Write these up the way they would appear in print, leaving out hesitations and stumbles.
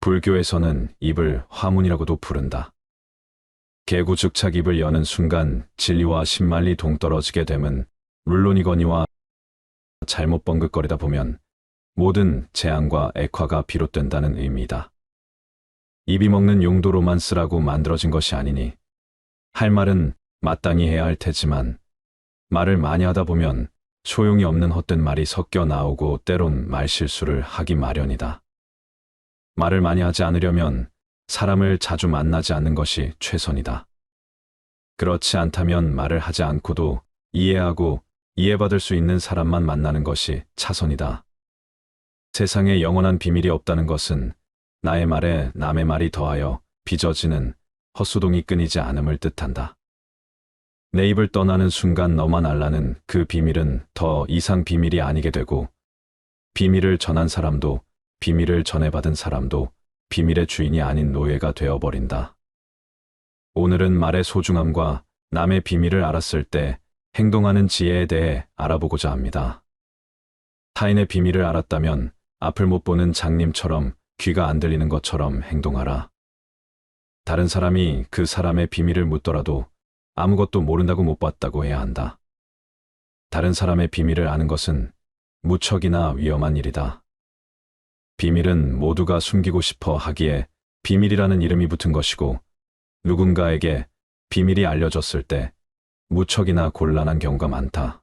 불교에서는 입을 화문이라고도 부른다. 개구즉착 입을 여는 순간 진리와 신말리 동떨어지게 됨은 물론이거니와 잘못 뻥긋거리다 보면 모든 재앙과 액화가 비롯된다는 의미이다. 입이 먹는 용도로만 쓰라고 만들어진 것이 아니니 할 말은 마땅히 해야 할 테지만 말을 많이 하다 보면 소용이 없는 헛된 말이 섞여 나오고 때론 말실수를 하기 마련이다. 말을 많이 하지 않으려면 사람을 자주 만나지 않는 것이 최선이다. 그렇지 않다면 말을 하지 않고도 이해하고 이해받을 수 있는 사람만 만나는 것이 차선이다. 세상에 영원한 비밀이 없다는 것은 나의 말에 남의 말이 더하여 빚어지는 헛소동이 끊이지 않음을 뜻한다. 내 입을 떠나는 순간 너만 알라는 그 비밀은 더 이상 비밀이 아니게 되고 비밀을 전한 사람도 비밀을 전해받은 사람도 비밀의 주인이 아닌 노예가 되어버린다. 오늘은 말의 소중함과 남의 비밀을 알았을 때 행동하는 지혜에 대해 알아보고자 합니다. 타인의 비밀을 알았다면 앞을 못 보는 장님처럼 귀가 안 들리는 것처럼 행동하라. 다른 사람이 그 사람의 비밀을 묻더라도 아무것도 모른다고 못 봤다고 해야 한다. 다른 사람의 비밀을 아는 것은 무척이나 위험한 일이다. 비밀은 모두가 숨기고 싶어 하기에 비밀이라는 이름이 붙은 것이고 누군가에게 비밀이 알려졌을 때 무척이나 곤란한 경우가 많다.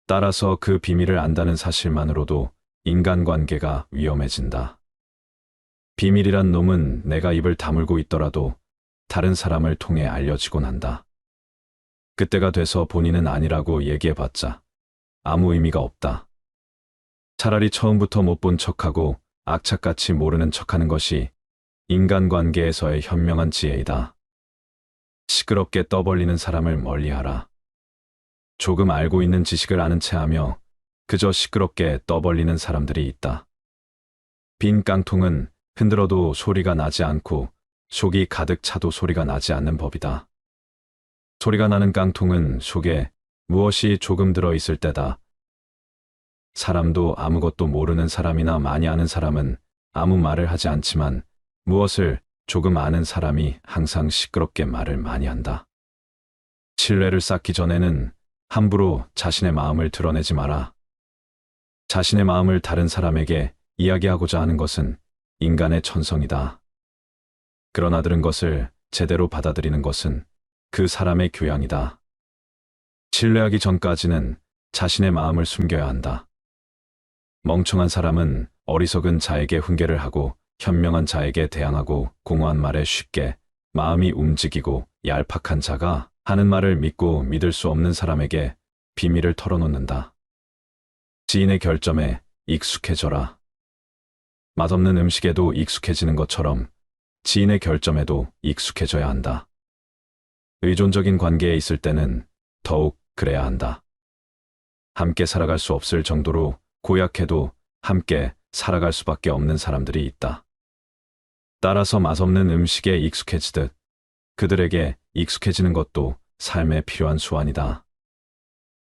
따라서 그 비밀을 안다는 사실만으로도 인간관계가 위험해진다. 비밀이란 놈은 내가 입을 다물고 있더라도 다른 사람을 통해 알려지곤 한다. 그때가 돼서 본인은 아니라고 얘기해봤자 아무 의미가 없다. 차라리 처음부터 못 본 척하고 악착같이 모르는 척하는 것이 인간관계에서의 현명한 지혜이다. 시끄럽게 떠벌리는 사람을 멀리하라. 조금 알고 있는 지식을 아는 체하며 그저 시끄럽게 떠벌리는 사람들이 있다. 빈 깡통은 흔들어도 소리가 나지 않고 속이 가득 차도 소리가 나지 않는 법이다. 소리가 나는 깡통은 속에 무엇이 조금 들어있을 때다. 사람도 아무것도 모르는 사람이나 많이 아는 사람은 아무 말을 하지 않지만 무엇을 조금 아는 사람이 항상 시끄럽게 말을 많이 한다. 신뢰를 쌓기 전에는 함부로 자신의 마음을 드러내지 마라. 자신의 마음을 다른 사람에게 이야기하고자 하는 것은 인간의 천성이다. 그러나 들은 것을 제대로 받아들이는 것은 그 사람의 교양이다. 신뢰하기 전까지는 자신의 마음을 숨겨야 한다. 멍청한 사람은 어리석은 자에게 훈계를 하고 현명한 자에게 대항하고 공허한 말에 쉽게 마음이 움직이고 얄팍한 자가 하는 말을 믿고 믿을 수 없는 사람에게 비밀을 털어놓는다. 지인의 결점에 익숙해져라. 맛없는 음식에도 익숙해지는 것처럼 지인의 결점에도 익숙해져야 한다. 의존적인 관계에 있을 때는 더욱 그래야 한다. 함께 살아갈 수 없을 정도로 고약해도 함께 살아갈 수밖에 없는 사람들이 있다. 따라서 맛없는 음식에 익숙해지듯 그들에게 익숙해지는 것도 삶에 필요한 수완이다.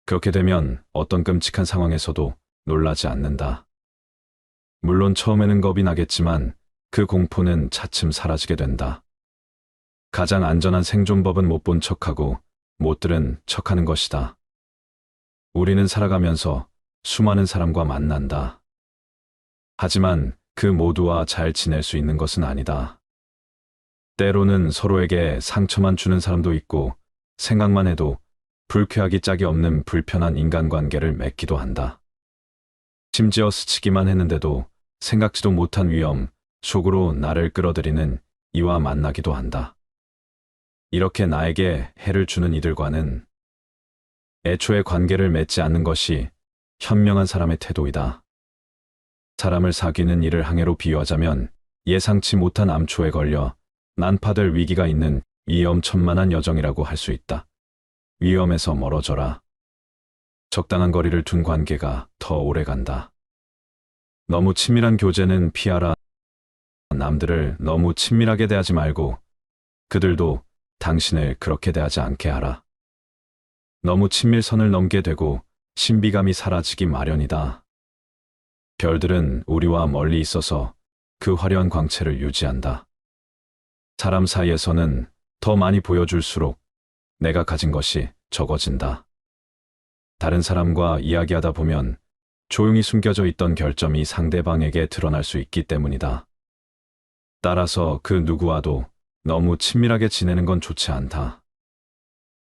그렇게 되면 어떤 끔찍한 상황에서도 놀라지 않는다. 물론 처음에는 겁이 나겠지만 그 공포는 차츰 사라지게 된다. 가장 안전한 생존법은 못 본 척하고 못 들은 척하는 것이다. 우리는 살아가면서 수많은 사람과 만난다. 하지만 그 모두와 잘 지낼 수 있는 것은 아니다. 때로는 서로에게 상처만 주는 사람도 있고 생각만 해도 불쾌하기 짝이 없는 불편한 인간관계를 맺기도 한다. 심지어 스치기만 했는데도 생각지도 못한 위험, 속으로 나를 끌어들이는 이와 만나기도 한다. 이렇게 나에게 해를 주는 이들과는 애초에 관계를 맺지 않는 것이 현명한 사람의 태도이다. 사람을 사귀는 일을 항해로 비유하자면 예상치 못한 암초에 걸려 난파될 위기가 있는 위험천만한 여정이라고 할 수 있다. 위험에서 멀어져라. 적당한 거리를 둔 관계가 더 오래간다. 너무 친밀한 교제는 피하라. 남들을 너무 친밀하게 대하지 말고 그들도 당신을 그렇게 대하지 않게 하라. 너무 친밀선을 넘게 되고 신비감이 사라지기 마련이다. 별들은 우리와 멀리 있어서 그 화려한 광채를 유지한다. 사람 사이에서는 더 많이 보여줄수록 내가 가진 것이 적어진다. 다른 사람과 이야기하다 보면 조용히 숨겨져 있던 결점이 상대방에게 드러날 수 있기 때문이다. 따라서 그 누구와도 너무 친밀하게 지내는 건 좋지 않다.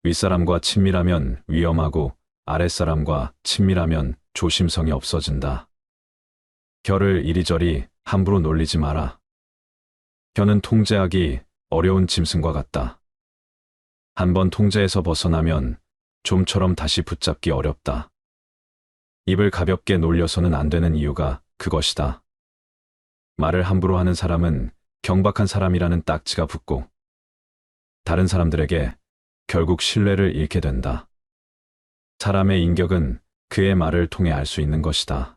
윗사람과 친밀하면 위험하고 아랫사람과 친밀하면 조심성이 없어진다. 혀를 이리저리 함부로 놀리지 마라. 혀는 통제하기 어려운 짐승과 같다. 한번 통제에서 벗어나면 좀처럼 다시 붙잡기 어렵다. 입을 가볍게 놀려서는 안 되는 이유가 그것이다. 말을 함부로 하는 사람은 경박한 사람이라는 딱지가 붙고 다른 사람들에게 결국 신뢰를 잃게 된다. 사람의 인격은 그의 말을 통해 알 수 있는 것이다.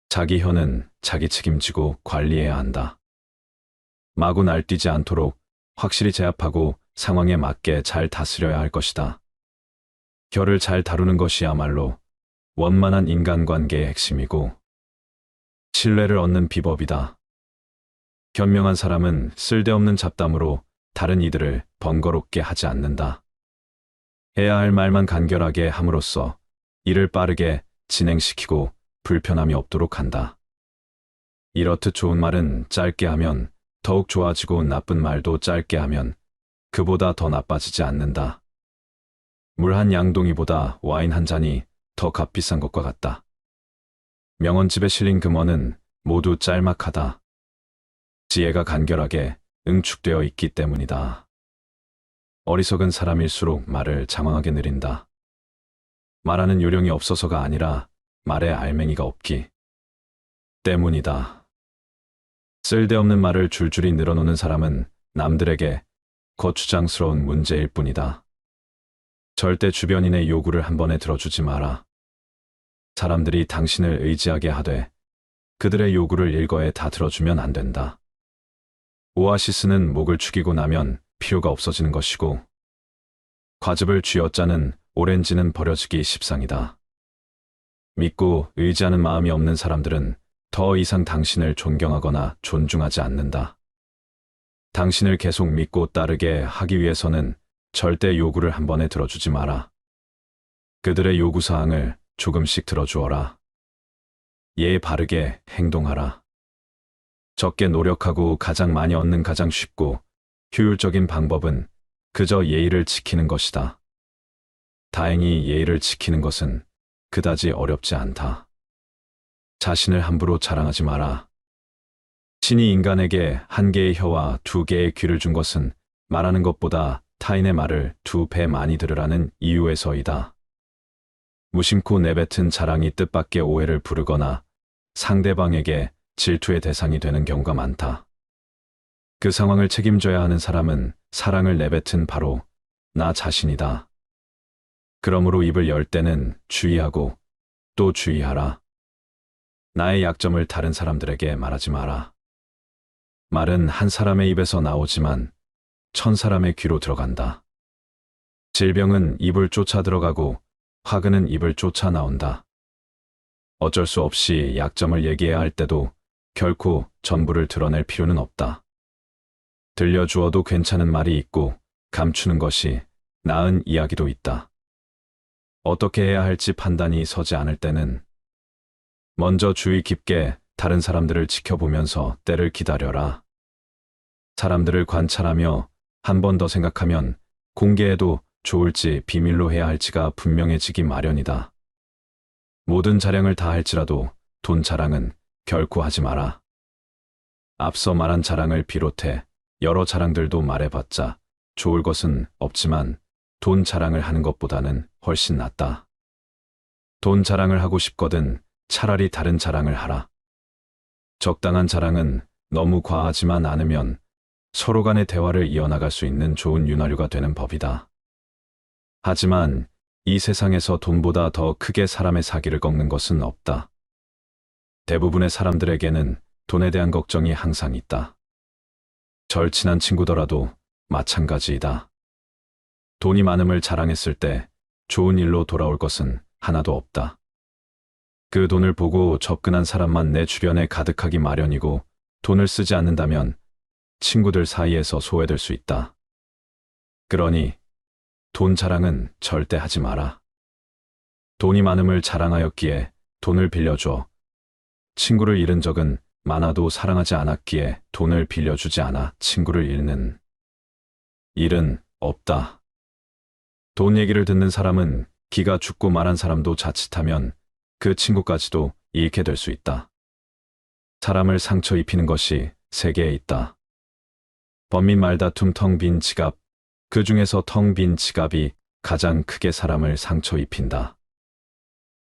자기 혀는 자기 책임지고 관리해야 한다. 마구 날뛰지 않도록 확실히 제압하고 상황에 맞게 잘 다스려야 할 것이다. 혀를 잘 다루는 것이야말로 원만한 인간관계의 핵심이고 신뢰를 얻는 비법이다. 현명한 사람은 쓸데없는 잡담으로 다른 이들을 번거롭게 하지 않는다. 해야 할 말만 간결하게 함으로써 일을 빠르게 진행시키고 불편함이 없도록 한다. 이렇듯 좋은 말은 짧게 하면 더욱 좋아지고 나쁜 말도 짧게 하면 그보다 더 나빠지지 않는다. 물 한 양동이보다 와인 한 잔이 더 값비싼 것과 같다. 명언집에 실린 금언은 모두 짤막하다. 지혜가 간결하게 응축되어 있기 때문이다. 어리석은 사람일수록 말을 장황하게 느린다. 말하는 요령이 없어서가 아니라 말에 알맹이가 없기 때문이다. 쓸데없는 말을 줄줄이 늘어놓는 사람은 남들에게 거추장스러운 문제일 뿐이다. 절대 주변인의 요구를 한 번에 들어주지 마라. 사람들이 당신을 의지하게 하되 그들의 요구를 일거에 다 들어주면 안 된다. 오아시스는 목을 축이고 나면 필요가 없어지는 것이고 과즙을 쥐어짜는 오렌지는 버려지기 십상이다. 믿고 의지하는 마음이 없는 사람들은 더 이상 당신을 존경하거나 존중하지 않는다. 당신을 계속 믿고 따르게 하기 위해서는 절대 요구를 한 번에 들어주지 마라. 그들의 요구사항을 조금씩 들어주어라. 예의 바르게 행동하라. 적게 노력하고 가장 많이 얻는 가장 쉽고 효율적인 방법은 그저 예의를 지키는 것이다. 다행히 예의를 지키는 것은 그다지 어렵지 않다. 자신을 함부로 자랑하지 마라. 신이 인간에게 한 개의 혀와 두 개의 귀를 준 것은 말하는 것보다 타인의 말을 2배 많이 들으라는 이유에서이다. 무심코 내뱉은 자랑이 뜻밖의 오해를 부르거나 상대방에게 질투의 대상이 되는 경우가 많다. 그 상황을 책임져야 하는 사람은 사랑을 내뱉은 바로 나 자신이다. 그러므로 입을 열 때는 주의하고 또 주의하라. 나의 약점을 다른 사람들에게 말하지 마라. 말은 한 사람의 입에서 나오지만 1000사람의 귀로 들어간다. 질병은 입을 쫓아 들어가고 화근은 입을 쫓아 나온다. 어쩔 수 없이 약점을 얘기해야 할 때도 결코 전부를 드러낼 필요는 없다. 들려주어도 괜찮은 말이 있고 감추는 것이 나은 이야기도 있다. 어떻게 해야 할지 판단이 서지 않을 때는 먼저 주의 깊게 다른 사람들을 지켜보면서 때를 기다려라. 사람들을 관찰하며 한 번 더 생각하면 공개해도 좋을지 비밀로 해야 할지가 분명해지기 마련이다. 모든 자랑을 다 할지라도 돈 자랑은 결코 하지 마라. 앞서 말한 자랑을 비롯해 여러 자랑들도 말해봤자 좋을 것은 없지만 돈 자랑을 하는 것보다는 훨씬 낫다. 돈 자랑을 하고 싶거든 차라리 다른 자랑을 하라. 적당한 자랑은 너무 과하지만 않으면 서로 간의 대화를 이어나갈 수 있는 좋은 윤활유가 되는 법이다. 하지만 이 세상에서 돈보다 더 크게 사람의 사기를 꺾는 것은 없다. 대부분의 사람들에게는 돈에 대한 걱정이 항상 있다. 절친한 친구더라도 마찬가지이다. 돈이 많음을 자랑했을 때 좋은 일로 돌아올 것은 하나도 없다. 그 돈을 보고 접근한 사람만 내 주변에 가득하기 마련이고 돈을 쓰지 않는다면 친구들 사이에서 소외될 수 있다. 그러니 돈 자랑은 절대 하지 마라. 돈이 많음을 자랑하였기에 돈을 빌려줘. 친구를 잃은 적은 많아도 사랑하지 않았기에 돈을 빌려주지 않아 친구를 잃는 일은 없다. 돈 얘기를 듣는 사람은 기가 죽고 말한 사람도 자칫하면 그 친구까지도 잃게 될 수 있다. 사람을 상처 입히는 것이 세계에 있다. 범민 말다툼 텅 빈 지갑, 그 중에서 텅 빈 지갑이 가장 크게 사람을 상처 입힌다.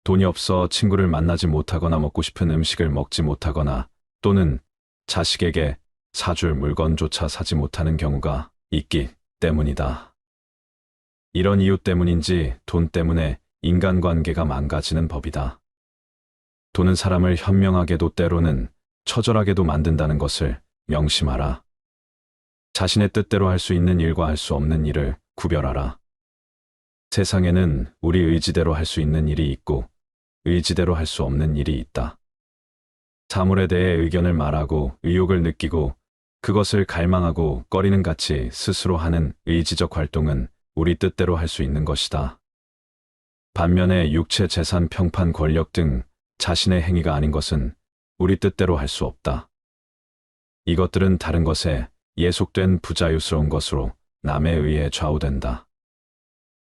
돈이 없어 친구를 만나지 못하거나 먹고 싶은 음식을 먹지 못하거나 또는 자식에게 사줄 물건조차 사지 못하는 경우가 있기 때문이다. 이런 이유 때문인지 돈 때문에 인간관계가 망가지는 법이다. 돈은 사람을 현명하게도 때로는 처절하게도 만든다는 것을 명심하라. 자신의 뜻대로 할 수 있는 일과 할 수 없는 일을 구별하라. 세상에는 우리 의지대로 할 수 있는 일이 있고 의지대로 할 수 없는 일이 있다. 사물에 대해 의견을 말하고 의욕을 느끼고 그것을 갈망하고 꺼리는 같이 스스로 하는 의지적 활동은 우리 뜻대로 할 수 있는 것이다. 반면에 육체, 재산, 평판, 권력 등 자신의 행위가 아닌 것은 우리 뜻대로 할 수 없다. 이것들은 다른 것에 예속된 부자유스러운 것으로 남에 의해 좌우된다.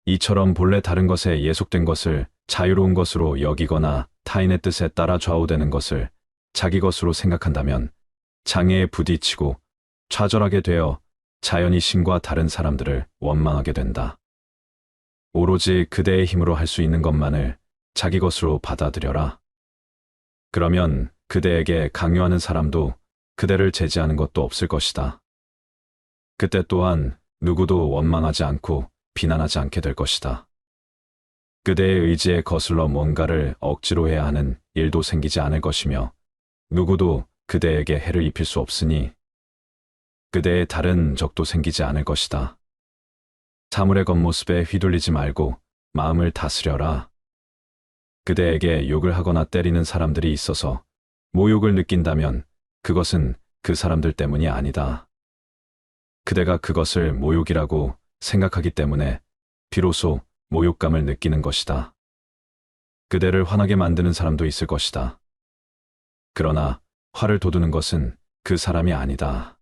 이처럼 본래 다른 것에 예속된 것을 자유로운 것으로 여기거나 타인의 뜻에 따라 좌우되는 것을 자기 것으로 생각한다면 장애에 부딪히고 좌절하게 되어 자연히 신과 다른 사람들을 원망하게 된다. 오로지 그대의 힘으로 할 수 있는 것만을 자기 것으로 받아들여라. 그러면 그대에게 강요하는 사람도 그대를 제지하는 것도 없을 것이다. 그때 또한 누구도 원망하지 않고 비난하지 않게 될 것이다. 그대의 의지에 거슬러 뭔가를 억지로 해야 하는 일도 생기지 않을 것이며 누구도 그대에게 해를 입힐 수 없으니 그대의 다른 적도 생기지 않을 것이다. 사물의 겉모습에 휘둘리지 말고 마음을 다스려라. 그대에게 욕을 하거나 때리는 사람들이 있어서 모욕을 느낀다면 그것은 그 사람들 때문이 아니다. 그대가 그것을 모욕이라고 생각하기 때문에 비로소 모욕감을 느끼는 것이다. 그대를 화나게 만드는 사람도 있을 것이다. 그러나 화를 돋우는 것은 그 사람이 아니다.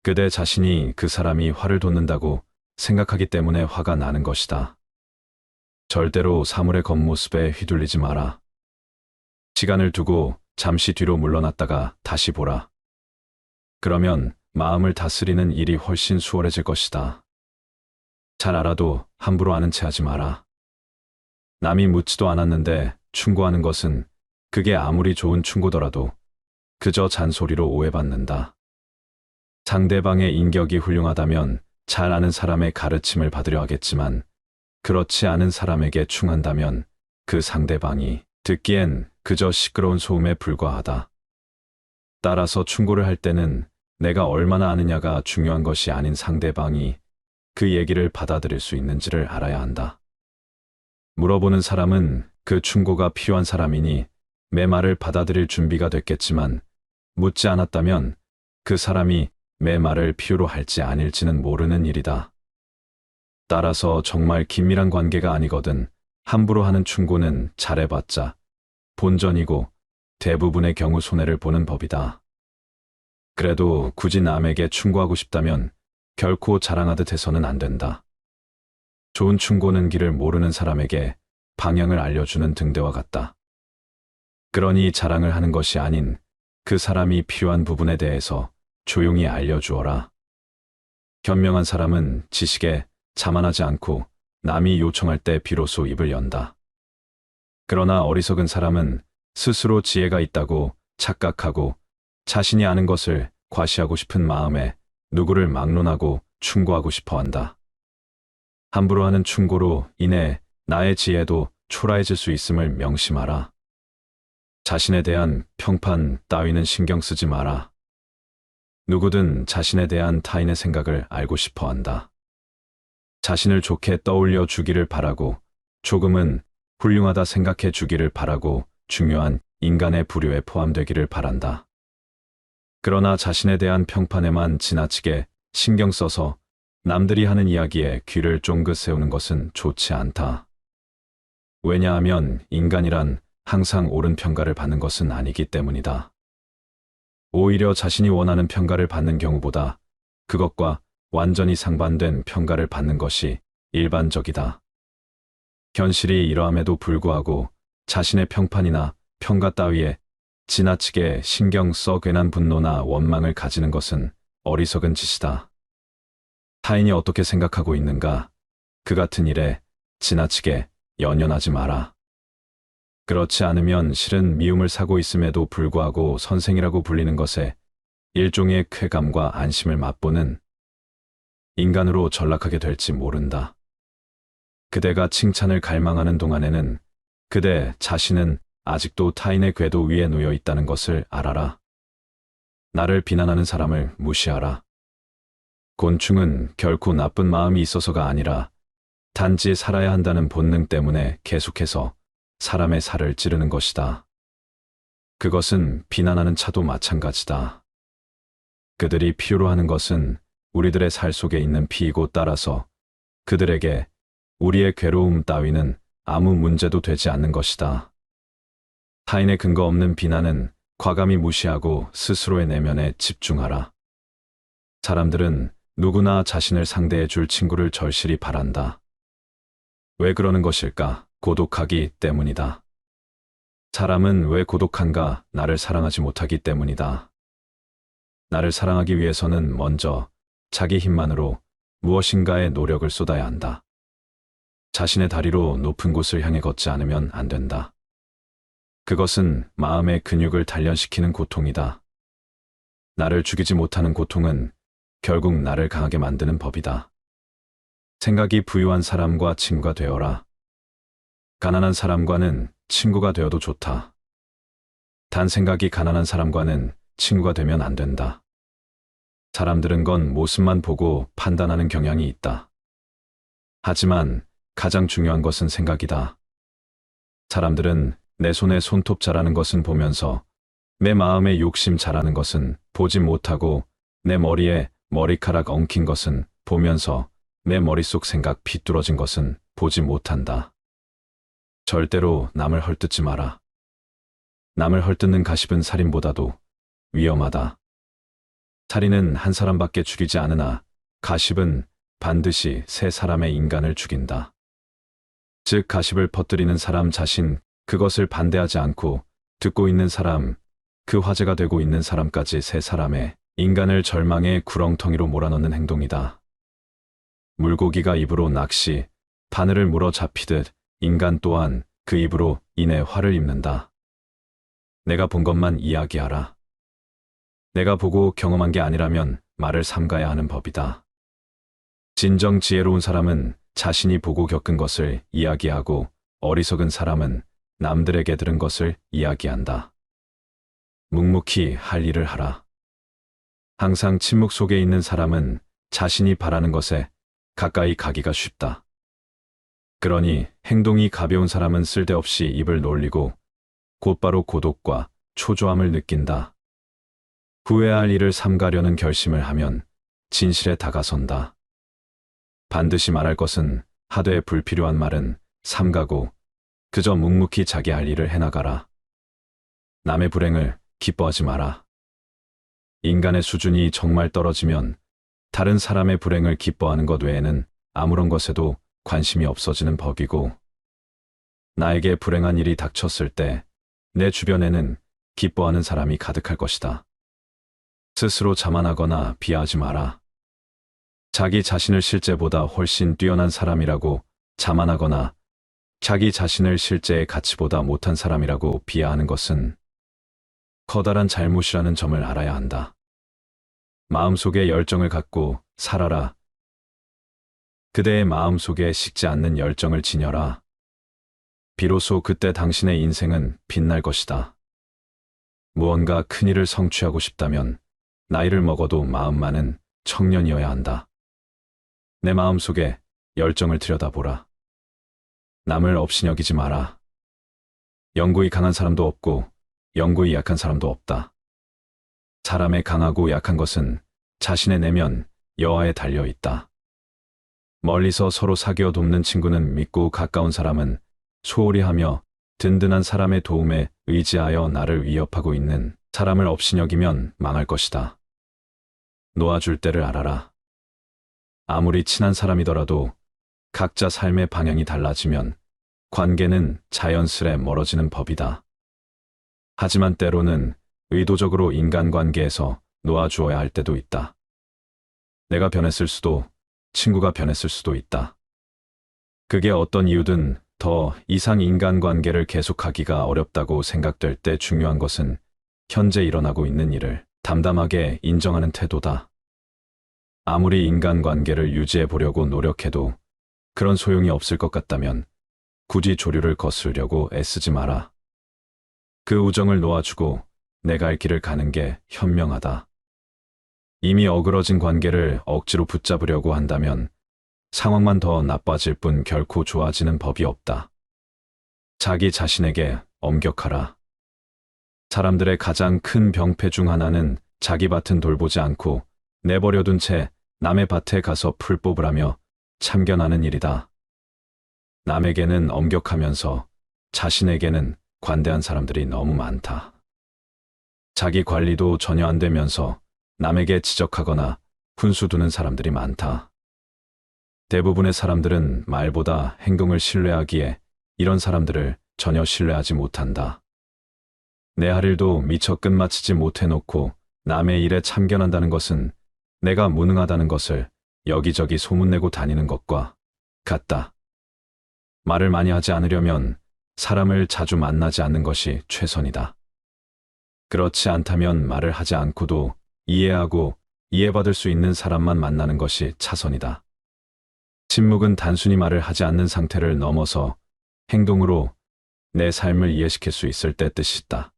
그대 자신이 그 사람이 화를 돋는다고 생각하기 때문에 화가 나는 것이다. 절대로 사물의 겉모습에 휘둘리지 마라. 시간을 두고 잠시 뒤로 물러났다가 다시 보라. 그러면 마음을 다스리는 일이 훨씬 수월해질 것이다. 잘 알아도 함부로 아는 체 하지 마라. 남이 묻지도 않았는데 충고하는 것은 그게 아무리 좋은 충고더라도 그저 잔소리로 오해받는다. 상대방의 인격이 훌륭하다면 잘 아는 사람의 가르침을 받으려 하겠지만 그렇지 않은 사람에게 충한다면 그 상대방이 듣기엔 그저 시끄러운 소음에 불과하다. 따라서 충고를 할 때는 내가 얼마나 아느냐가 중요한 것이 아닌 상대방이 그 얘기를 받아들일 수 있는지를 알아야 한다. 물어보는 사람은 그 충고가 필요한 사람이니 내 말을 받아들일 준비가 됐겠지만 묻지 않았다면 그 사람이 내 말을 필요로 할지 아닐지는 모르는 일이다. 따라서 정말 긴밀한 관계가 아니거든 함부로 하는 충고는 잘해봤자 본전이고 대부분의 경우 손해를 보는 법이다. 그래도 굳이 남에게 충고하고 싶다면 결코 자랑하듯 해서는 안 된다. 좋은 충고는 길을 모르는 사람에게 방향을 알려주는 등대와 같다. 그러니 자랑을 하는 것이 아닌 그 사람이 필요한 부분에 대해서 조용히 알려주어라. 현명한 사람은 지식에 자만하지 않고 남이 요청할 때 비로소 입을 연다. 그러나 어리석은 사람은 스스로 지혜가 있다고 착각하고 자신이 아는 것을 과시하고 싶은 마음에 누구를 막론하고 충고하고 싶어 한다. 함부로 하는 충고로 인해 나의 지혜도 초라해질 수 있음을 명심하라. 자신에 대한 평판 따위는 신경 쓰지 마라. 누구든 자신에 대한 타인의 생각을 알고 싶어 한다. 자신을 좋게 떠올려 주기를 바라고 조금은 훌륭하다 생각해 주기를 바라고 중요한 인간의 부류에 포함되기를 바란다. 그러나 자신에 대한 평판에만 지나치게 신경 써서 남들이 하는 이야기에 귀를 쫑긋 세우는 것은 좋지 않다. 왜냐하면 인간이란 항상 옳은 평가를 받는 것은 아니기 때문이다. 오히려 자신이 원하는 평가를 받는 경우보다 그것과 완전히 상반된 평가를 받는 것이 일반적이다. 현실이 이러함에도 불구하고 자신의 평판이나 평가 따위에 지나치게 신경 써 괜한 분노나 원망을 가지는 것은 어리석은 짓이다. 타인이 어떻게 생각하고 있는가, 그 같은 일에 지나치게 연연하지 마라. 그렇지 않으면 실은 미움을 사고 있음에도 불구하고 선생이라고 불리는 것에 일종의 쾌감과 안심을 맛보는 인간으로 전락하게 될지 모른다. 그대가 칭찬을 갈망하는 동안에는 그대 자신은 아직도 타인의 궤도 위에 놓여 있다는 것을 알아라. 나를 비난하는 사람을 무시하라. 곤충은 결코 나쁜 마음이 있어서가 아니라 단지 살아야 한다는 본능 때문에 계속해서 사람의 살을 찌르는 것이다. 그것은 비난하는 차도 마찬가지다. 그들이 필요로 하는 것은 우리들의 살 속에 있는 피이고 따라서 그들에게 우리의 괴로움 따위는 아무 문제도 되지 않는 것이다. 타인의 근거 없는 비난은 과감히 무시하고 스스로의 내면에 집중하라. 사람들은 누구나 자신을 상대해 줄 친구를 절실히 바란다. 왜 그러는 것일까? 고독하기 때문이다. 사람은 왜 고독한가? 나를 사랑하지 못하기 때문이다. 나를 사랑하기 위해서는 먼저 자기 힘만으로 무엇인가에 노력을 쏟아야 한다. 자신의 다리로 높은 곳을 향해 걷지 않으면 안 된다. 그것은 마음의 근육을 단련시키는 고통이다. 나를 죽이지 못하는 고통은 결국 나를 강하게 만드는 법이다. 생각이 부유한 사람과 친구가 되어라. 가난한 사람과는 친구가 되어도 좋다. 단 생각이 가난한 사람과는 친구가 되면 안 된다. 사람들은 건 모습만 보고 판단하는 경향이 있다. 하지만 가장 중요한 것은 생각이다. 사람들은 내 손에 손톱 자라는 것은 보면서 내 마음에 욕심 자라는 것은 보지 못하고 내 머리에 머리카락 엉킨 것은 보면서 내 머릿속 생각 비뚤어진 것은 보지 못한다. 절대로 남을 헐뜯지 마라. 남을 헐뜯는 가십은 살인보다도 위험하다. 살인은 한 사람밖에 죽이지 않으나 가십은 반드시 세 사람의 인간을 죽인다. 즉 가십을 퍼뜨리는 사람 자신, 그것을 반대하지 않고 듣고 있는 사람, 그 화제가 되고 있는 사람까지 세 사람의 인간을 절망의 구렁텅이로 몰아넣는 행동이다. 물고기가 입으로 낚시, 바늘을 물어 잡히듯 인간 또한 그 입으로 인해 화를 입는다. 내가 본 것만 이야기하라. 내가 보고 경험한 게 아니라면 말을 삼가야 하는 법이다. 진정 지혜로운 사람은 자신이 보고 겪은 것을 이야기하고 어리석은 사람은 남들에게 들은 것을 이야기한다. 묵묵히 할 일을 하라. 항상 침묵 속에 있는 사람은 자신이 바라는 것에 가까이 가기가 쉽다. 그러니 행동이 가벼운 사람은 쓸데없이 입을 놀리고 곧바로 고독과 초조함을 느낀다. 후회할 일을 삼가려는 결심을 하면 진실에 다가선다. 반드시 말할 것은 하되 불필요한 말은 삼가고 그저 묵묵히 자기 할 일을 해나가라. 남의 불행을 기뻐하지 마라. 인간의 수준이 정말 떨어지면 다른 사람의 불행을 기뻐하는 것 외에는 아무런 것에도 관심이 없어지는 법이고, 나에게 불행한 일이 닥쳤을 때 내 주변에는 기뻐하는 사람이 가득할 것이다. 스스로 자만하거나 비하하지 마라. 자기 자신을 실제보다 훨씬 뛰어난 사람이라고 자만하거나 자기 자신을 실제의 가치보다 못한 사람이라고 비하하는 것은 커다란 잘못이라는 점을 알아야 한다. 마음속에 열정을 갖고 살아라. 그대의 마음속에 식지 않는 열정을 지녀라. 비로소 그때 당신의 인생은 빛날 것이다. 무언가 큰일을 성취하고 싶다면 나이를 먹어도 마음만은 청년이어야 한다. 내 마음속에 열정을 들여다보라. 남을 업신여기지 마라. 영구히 강한 사람도 없고 영구히 약한 사람도 없다. 사람의 강하고 약한 것은 자신의 내면, 여하에 달려 있다. 멀리서 서로 사귀어 돕는 친구는 믿고 가까운 사람은 소홀히 하며 든든한 사람의 도움에 의지하여 나를 위협하고 있는 사람을 업신여기면 망할 것이다. 놓아줄 때를 알아라. 아무리 친한 사람이더라도 각자 삶의 방향이 달라지면 관계는 자연스레 멀어지는 법이다. 하지만 때로는 의도적으로 인간관계에서 놓아주어야 할 때도 있다. 내가 변했을 수도, 친구가 변했을 수도 있다. 그게 어떤 이유든 더 이상 인간관계를 계속하기가 어렵다고 생각될 때 중요한 것은 현재 일어나고 있는 일을 담담하게 인정하는 태도다. 아무리 인간관계를 유지해 보려고 노력해도 그런 소용이 없을 것 같다면 굳이 조류를 거스르려고 애쓰지 마라. 그 우정을 놓아주고 내 갈 길을 가는 게 현명하다. 이미 어그러진 관계를 억지로 붙잡으려고 한다면 상황만 더 나빠질 뿐 결코 좋아지는 법이 없다. 자기 자신에게 엄격하라. 사람들의 가장 큰 병폐 중 하나는 자기 밭은 돌보지 않고 내버려둔 채 남의 밭에 가서 풀 뽑으라며 참견하는 일이다. 남에게는 엄격하면서 자신에게는 관대한 사람들이 너무 많다. 자기 관리도 전혀 안 되면서 남에게 지적하거나 훈수 두는 사람들이 많다. 대부분의 사람들은 말보다 행동을 신뢰하기에 이런 사람들을 전혀 신뢰하지 못한다. 내 할 일도 미처 끝마치지 못해놓고 남의 일에 참견한다는 것은 내가 무능하다는 것을 여기저기 소문내고 다니는 것과 같다. 말을 많이 하지 않으려면 사람을 자주 만나지 않는 것이 최선이다. 그렇지 않다면 말을 하지 않고도 이해하고 이해받을 수 있는 사람만 만나는 것이 차선이다. 침묵은 단순히 말을 하지 않는 상태를 넘어서 행동으로 내 삶을 이해시킬 수 있을 때 뜻이 있다.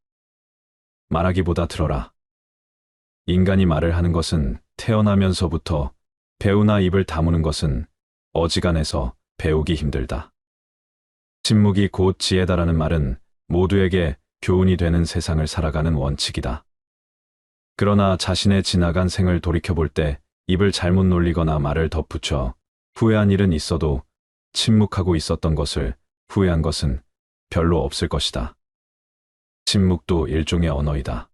말하기보다 들어라. 인간이 말을 하는 것은 태어나면서부터 배우나 입을 다무는 것은 어지간해서 배우기 힘들다. 침묵이 곧 지혜다라는 말은 모두에게 교훈이 되는 세상을 살아가는 원칙이다. 그러나 자신의 지나간 생을 돌이켜볼 때 입을 잘못 놀리거나 말을 덧붙여 후회한 일은 있어도 침묵하고 있었던 것을 후회한 것은 별로 없을 것이다. 침묵도 일종의 언어이다.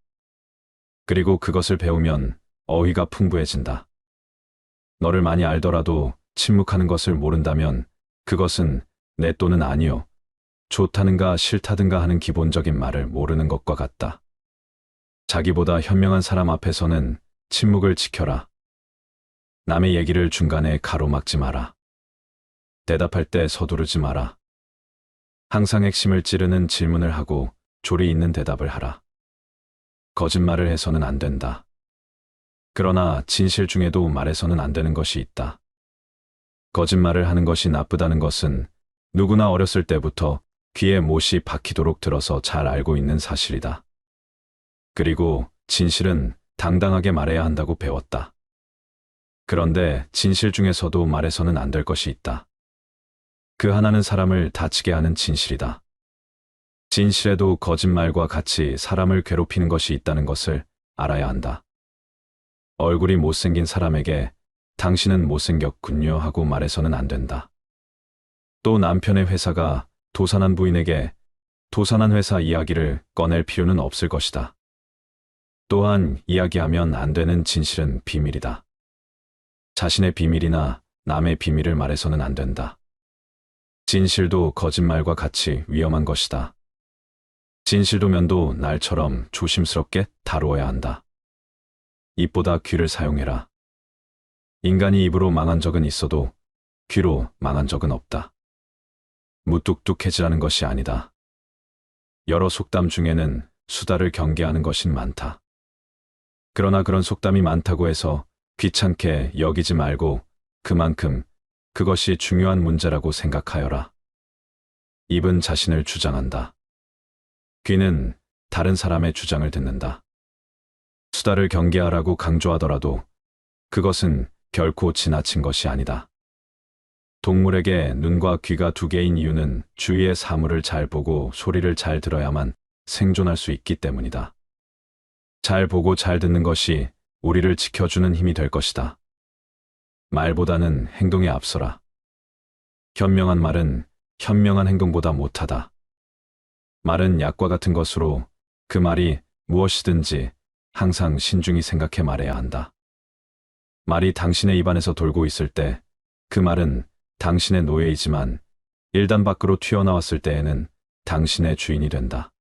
그리고 그것을 배우면 어휘가 풍부해진다. 너를 많이 알더라도 침묵하는 것을 모른다면 그것은 네 또는 아니요, 좋다는가 싫다든가 하는 기본적인 말을 모르는 것과 같다. 자기보다 현명한 사람 앞에서는 침묵을 지켜라. 남의 얘기를 중간에 가로막지 마라. 대답할 때 서두르지 마라. 항상 핵심을 찌르는 질문을 하고 조리 있는 대답을 하라. 거짓말을 해서는 안 된다. 그러나 진실 중에도 말해서는 안 되는 것이 있다. 거짓말을 하는 것이 나쁘다는 것은 누구나 어렸을 때부터 귀에 못이 박히도록 들어서 잘 알고 있는 사실이다. 그리고 진실은 당당하게 말해야 한다고 배웠다. 그런데 진실 중에서도 말해서는 안 될 것이 있다. 그 하나는 사람을 다치게 하는 진실이다. 진실에도 거짓말과 같이 사람을 괴롭히는 것이 있다는 것을 알아야 한다. 얼굴이 못생긴 사람에게 당신은 못생겼군요 하고 말해서는 안 된다. 또 남편의 회사가 도산한 부인에게 도산한 회사 이야기를 꺼낼 필요는 없을 것이다. 또한 이야기하면 안 되는 진실은 비밀이다. 자신의 비밀이나 남의 비밀을 말해서는 안 된다. 진실도 거짓말과 같이 위험한 것이다. 진실도 면도 날처럼 조심스럽게 다루어야 한다. 입보다 귀를 사용해라. 인간이 입으로 망한 적은 있어도 귀로 망한 적은 없다. 무뚝뚝해지라는 것이 아니다. 여러 속담 중에는 수다를 경계하는 것이 많다. 그러나 그런 속담이 많다고 해서 귀찮게 여기지 말고 그만큼 그것이 중요한 문제라고 생각하여라. 입은 자신을 주장한다. 귀는 다른 사람의 주장을 듣는다. 수다를 경계하라고 강조하더라도 그것은 결코 지나친 것이 아니다. 동물에게 눈과 귀가 두 개인 이유는 주위의 사물을 잘 보고 소리를 잘 들어야만 생존할 수 있기 때문이다. 잘 보고 잘 듣는 것이 우리를 지켜주는 힘이 될 것이다. 말보다는 행동에 앞서라. 현명한 말은 현명한 행동보다 못하다. 말은 약과 같은 것으로 그 말이 무엇이든지 항상 신중히 생각해 말해야 한다. 말이 당신의 입안에서 돌고 있을 때 그 말은 당신의 노예이지만 일단 밖으로 튀어나왔을 때에는 당신의 주인이 된다.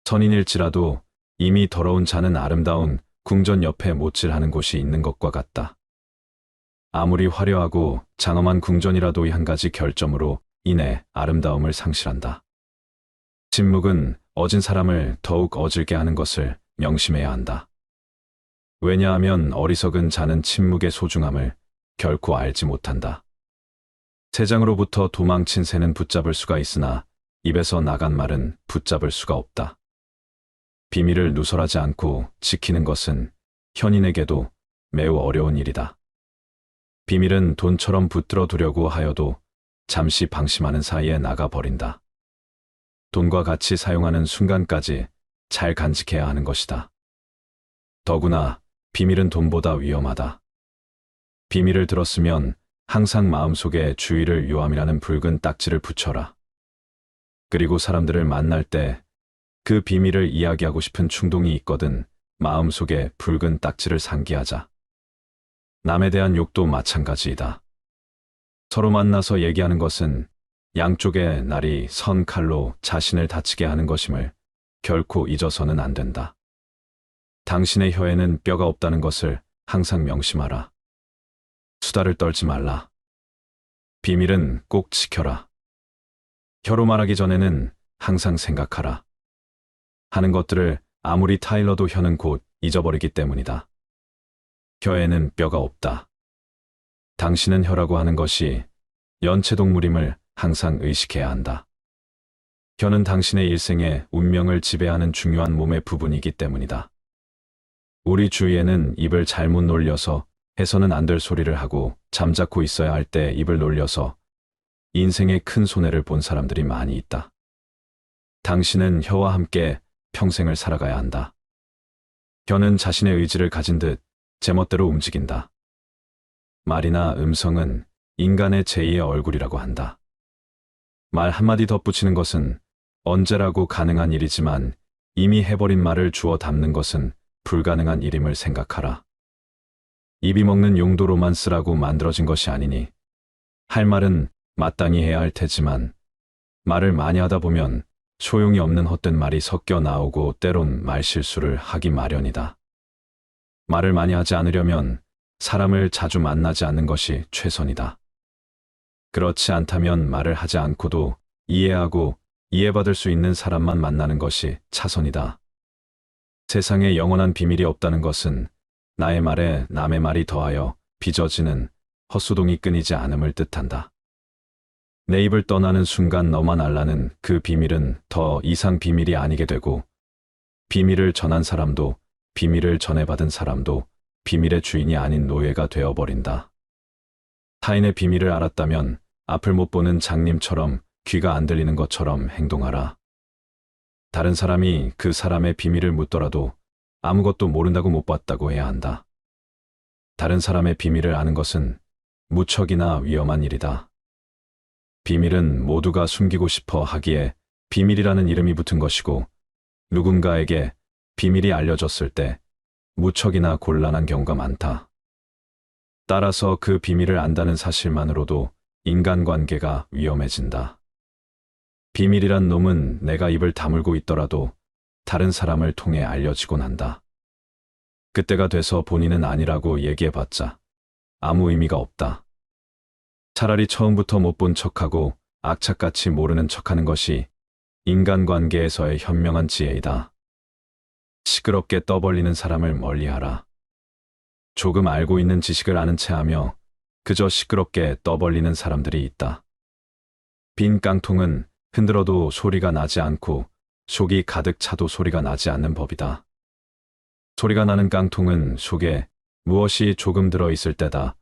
선인일지라도 이미 더러운 자는 아름다운 궁전 옆에 못질하는 곳이 있는 것과 같다. 아무리 화려하고 장엄한 궁전이라도 이 한 가지 결점으로 인해 아름다움을 상실한다. 침묵은 어진 사람을 더욱 어질게 하는 것을 명심해야 한다. 왜냐하면 어리석은 자는 침묵의 소중함을 결코 알지 못한다. 새장으로부터 도망친 새는 붙잡을 수가 있으나 입에서 나간 말은 붙잡을 수가 없다. 비밀을 누설하지 않고 지키는 것은 현인에게도 매우 어려운 일이다. 비밀은 돈처럼 붙들어 두려고 하여도 잠시 방심하는 사이에 나가버린다. 돈과 같이 사용하는 순간까지 잘 간직해야 하는 것이다. 더구나 비밀은 돈보다 위험하다. 비밀을 들었으면 항상 마음속에 주의를 유함이라는 붉은 딱지를 붙여라. 그리고 사람들을 만날 때 그 비밀을 이야기하고 싶은 충동이 있거든 마음속에 붉은 딱지를 상기하자. 남에 대한 욕도 마찬가지이다. 서로 만나서 얘기하는 것은 양쪽의 날이 선 칼로 자신을 다치게 하는 것임을 결코 잊어서는 안 된다. 당신의 혀에는 뼈가 없다는 것을 항상 명심하라. 수다를 떨지 말라. 비밀은 꼭 지켜라. 혀로 말하기 전에는 항상 생각하라. 하는 것들을 아무리 타일러도 혀는 곧 잊어버리기 때문이다. 혀에는 뼈가 없다. 당신은 혀라고 하는 것이 연체동물임을 항상 의식해야 한다. 혀는 당신의 일생의 운명을 지배하는 중요한 몸의 부분이기 때문이다. 우리 주위에는 입을 잘못 놀려서 해서는 안 될 소리를 하고 잠자코 있어야 할 때 입을 놀려서 인생의 큰 손해를 본 사람들이 많이 있다. 당신은 혀와 함께 평생을 살아가야 한다. 혀는 자신의 의지를 가진 듯 제멋대로 움직인다. 말이나 음성은 인간의 제2의 얼굴이라고 한다. 말 한마디 덧붙이는 것은 언제라고 가능한 일이지만 이미 해버린 말을 주워 담는 것은 불가능한 일임을 생각하라. 입이 먹는 용도로만 쓰라고 만들어진 것이 아니니 할 말은 마땅히 해야 할 테지만 말을 많이 하다 보면 소용이 없는 헛된 말이 섞여 나오고 때론 말실수를 하기 마련이다. 말을 많이 하지 않으려면 사람을 자주 만나지 않는 것이 최선이다. 그렇지 않다면 말을 하지 않고도 이해하고 이해받을 수 있는 사람만 만나는 것이 차선이다. 세상에 영원한 비밀이 없다는 것은 나의 말에 남의 말이 더하여 빚어지는 헛소동이 끊이지 않음을 뜻한다. 내 입을 떠나는 순간 너만 알라는 그 비밀은 더 이상 비밀이 아니게 되고 비밀을 전한 사람도 비밀을 전해받은 사람도 비밀의 주인이 아닌 노예가 되어버린다. 타인의 비밀을 알았다면 앞을 못 보는 장님처럼 귀가 안 들리는 것처럼 행동하라. 다른 사람이 그 사람의 비밀을 묻더라도 아무것도 모른다고 못 봤다고 해야 한다. 다른 사람의 비밀을 아는 것은 무척이나 위험한 일이다. 비밀은 모두가 숨기고 싶어 하기에 비밀이라는 이름이 붙은 것이고 누군가에게 비밀이 알려졌을 때 무척이나 곤란한 경우가 많다. 따라서 그 비밀을 안다는 사실만으로도 인간관계가 위험해진다. 비밀이란 놈은 내가 입을 다물고 있더라도 다른 사람을 통해 알려지곤 한다. 그때가 돼서 본인은 아니라고 얘기해봤자 아무 의미가 없다. 차라리 처음부터 못 본 척하고 악착같이 모르는 척하는 것이 인간관계에서의 현명한 지혜이다. 시끄럽게 떠벌리는 사람을 멀리하라. 조금 알고 있는 지식을 아는 체하며 그저 시끄럽게 떠벌리는 사람들이 있다. 빈 깡통은 흔들어도 소리가 나지 않고 속이 가득 차도 소리가 나지 않는 법이다. 소리가 나는 깡통은 속에 무엇이 조금 들어있을 때다.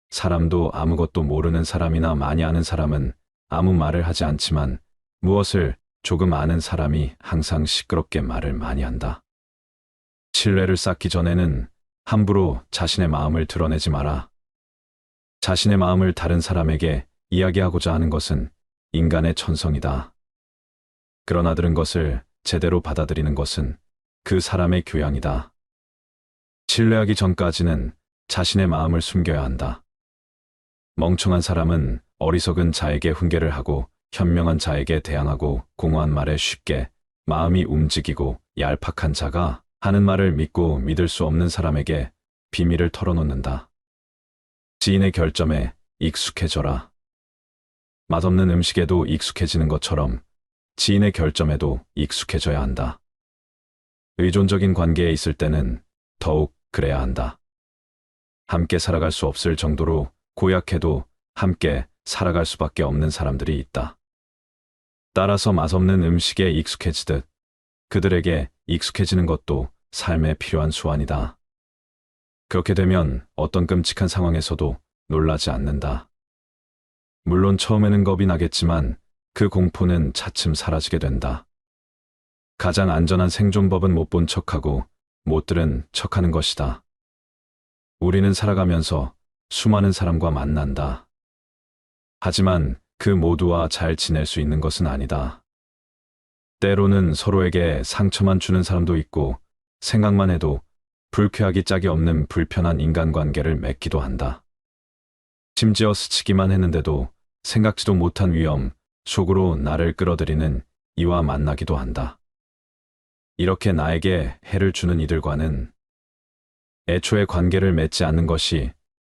사람도 아무것도 모르는 사람이나 많이 아는 사람은 아무 말을 하지 않지만 무엇을 조금 아는 사람이 항상 시끄럽게 말을 많이 한다. 신뢰를 쌓기 전에는 함부로 자신의 마음을 드러내지 마라. 자신의 마음을 다른 사람에게 이야기하고자 하는 것은 인간의 천성이다. 그러나 들은 것을 제대로 받아들이는 것은 그 사람의 교양이다. 신뢰하기 전까지는 자신의 마음을 숨겨야 한다. 멍청한 사람은 어리석은 자에게 훈계를 하고 현명한 자에게 대항하고 공허한 말에 쉽게 마음이 움직이고 얄팍한 자가 하는 말을 믿고 믿을 수 없는 사람에게 비밀을 털어놓는다. 지인의 결점에 익숙해져라. 맛없는 음식에도 익숙해지는 것처럼 지인의 결점에도 익숙해져야 한다. 의존적인 관계에 있을 때는 더욱 그래야 한다. 함께 살아갈 수 없을 정도로 고약해도 함께 살아갈 수밖에 없는 사람들이 있다. 따라서 맛없는 음식에 익숙해지듯 그들에게 익숙해지는 것도 삶에 필요한 수완이다. 그렇게 되면 어떤 끔찍한 상황에서도 놀라지 않는다. 물론 처음에는 겁이 나겠지만 그 공포는 차츰 사라지게 된다. 가장 안전한 생존법은 못 본 척하고 못 들은 척하는 것이다. 우리는 살아가면서 수많은 사람과 만난다. 하지만 그 모두와 잘 지낼 수 있는 것은 아니다. 때로는 서로에게 상처만 주는 사람도 있고 생각만 해도 불쾌하기 짝이 없는 불편한 인간관계를 맺기도 한다. 심지어 스치기만 했는데도 생각지도 못한 위험, 속으로 나를 끌어들이는 이와 만나기도 한다. 이렇게 나에게 해를 주는 이들과는 애초에 관계를 맺지 않는 것이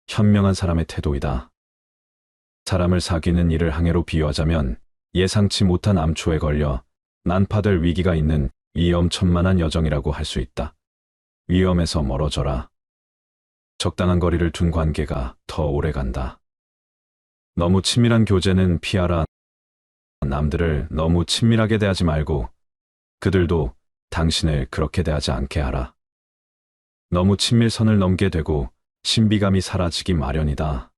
현명한 사람의 태도이다. 사람을 사귀는 일을 항해로 비유하자면 예상치 못한 암초에 걸려 난파될 위기가 있는 위험천만한 여정이라고 할 수 있다. 위험에서 멀어져라. 적당한 거리를 둔 관계가 더 오래간다. 너무 친밀한 교제는 피하라. 남들을 너무 친밀하게 대하지 말고 그들도 당신을 그렇게 대하지 않게 하라. 너무 친밀선을 넘게 되고 신비감이 사라지기 마련이다.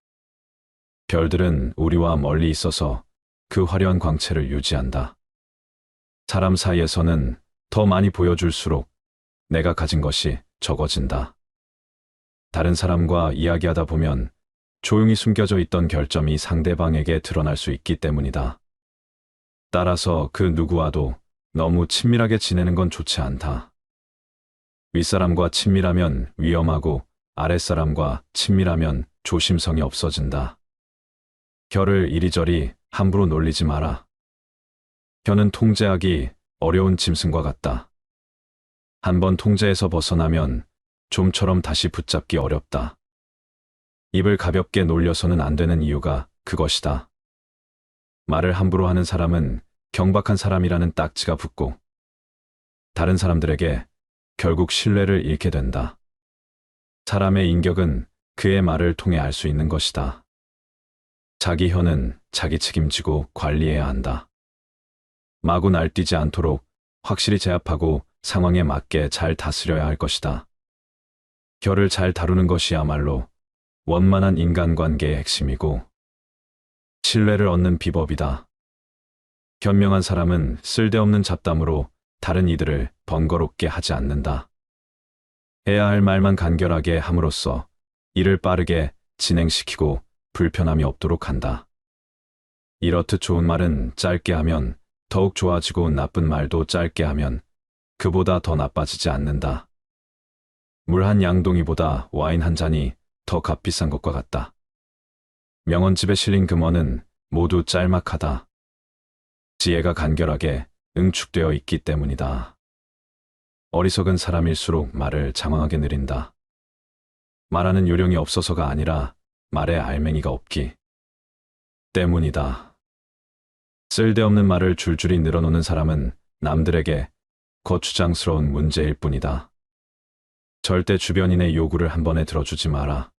별들은 우리와 멀리 있어서 그 화려한 광채를 유지한다. 사람 사이에서는 더 많이 보여줄수록 내가 가진 것이 적어진다. 다른 사람과 이야기하다 보면 조용히 숨겨져 있던 결점이 상대방에게 드러날 수 있기 때문이다. 따라서 그 누구와도 너무 친밀하게 지내는 건 좋지 않다. 윗사람과 친밀하면 위험하고 아랫사람과 친밀하면 조심성이 없어진다. 혀를 이리저리 함부로 놀리지 마라. 혀는 통제하기 어려운 짐승과 같다. 한번 통제에서 벗어나면 좀처럼 다시 붙잡기 어렵다. 입을 가볍게 놀려서는 안 되는 이유가 그것이다. 말을 함부로 하는 사람은 경박한 사람이라는 딱지가 붙고 다른 사람들에게 결국 신뢰를 잃게 된다. 사람의 인격은 그의 말을 통해 알 수 있는 것이다. 자기 혀는 자기 책임지고 관리해야 한다. 마구 날뛰지 않도록 확실히 제압하고 상황에 맞게 잘 다스려야 할 것이다. 혀를 잘 다루는 것이야말로 원만한 인간관계의 핵심이고 신뢰를 얻는 비법이다. 현명한 사람은 쓸데없는 잡담으로 다른 이들을 번거롭게 하지 않는다. 해야 할 말만 간결하게 함으로써 일을 빠르게 진행시키고 불편함이 없도록 한다. 이렇듯 좋은 말은 짧게 하면 더욱 좋아지고 나쁜 말도 짧게 하면 그보다 더 나빠지지 않는다. 물 한 양동이보다 와인 한 잔이 더 값비싼 것과 같다. 명언집에 실린 금어는 모두 짤막하다. 지혜가 간결하게 응축되어 있기 때문이다. 어리석은 사람일수록 말을 장황하게 느린다. 말하는 요령이 없어서가 아니라 말에 알맹이가 없기 때문이다. 쓸데없는 말을 줄줄이 늘어놓는 사람은 남들에게 거추장스러운 문제일 뿐이다. 절대 주변인의 요구를 한 번에 들어주지 마라.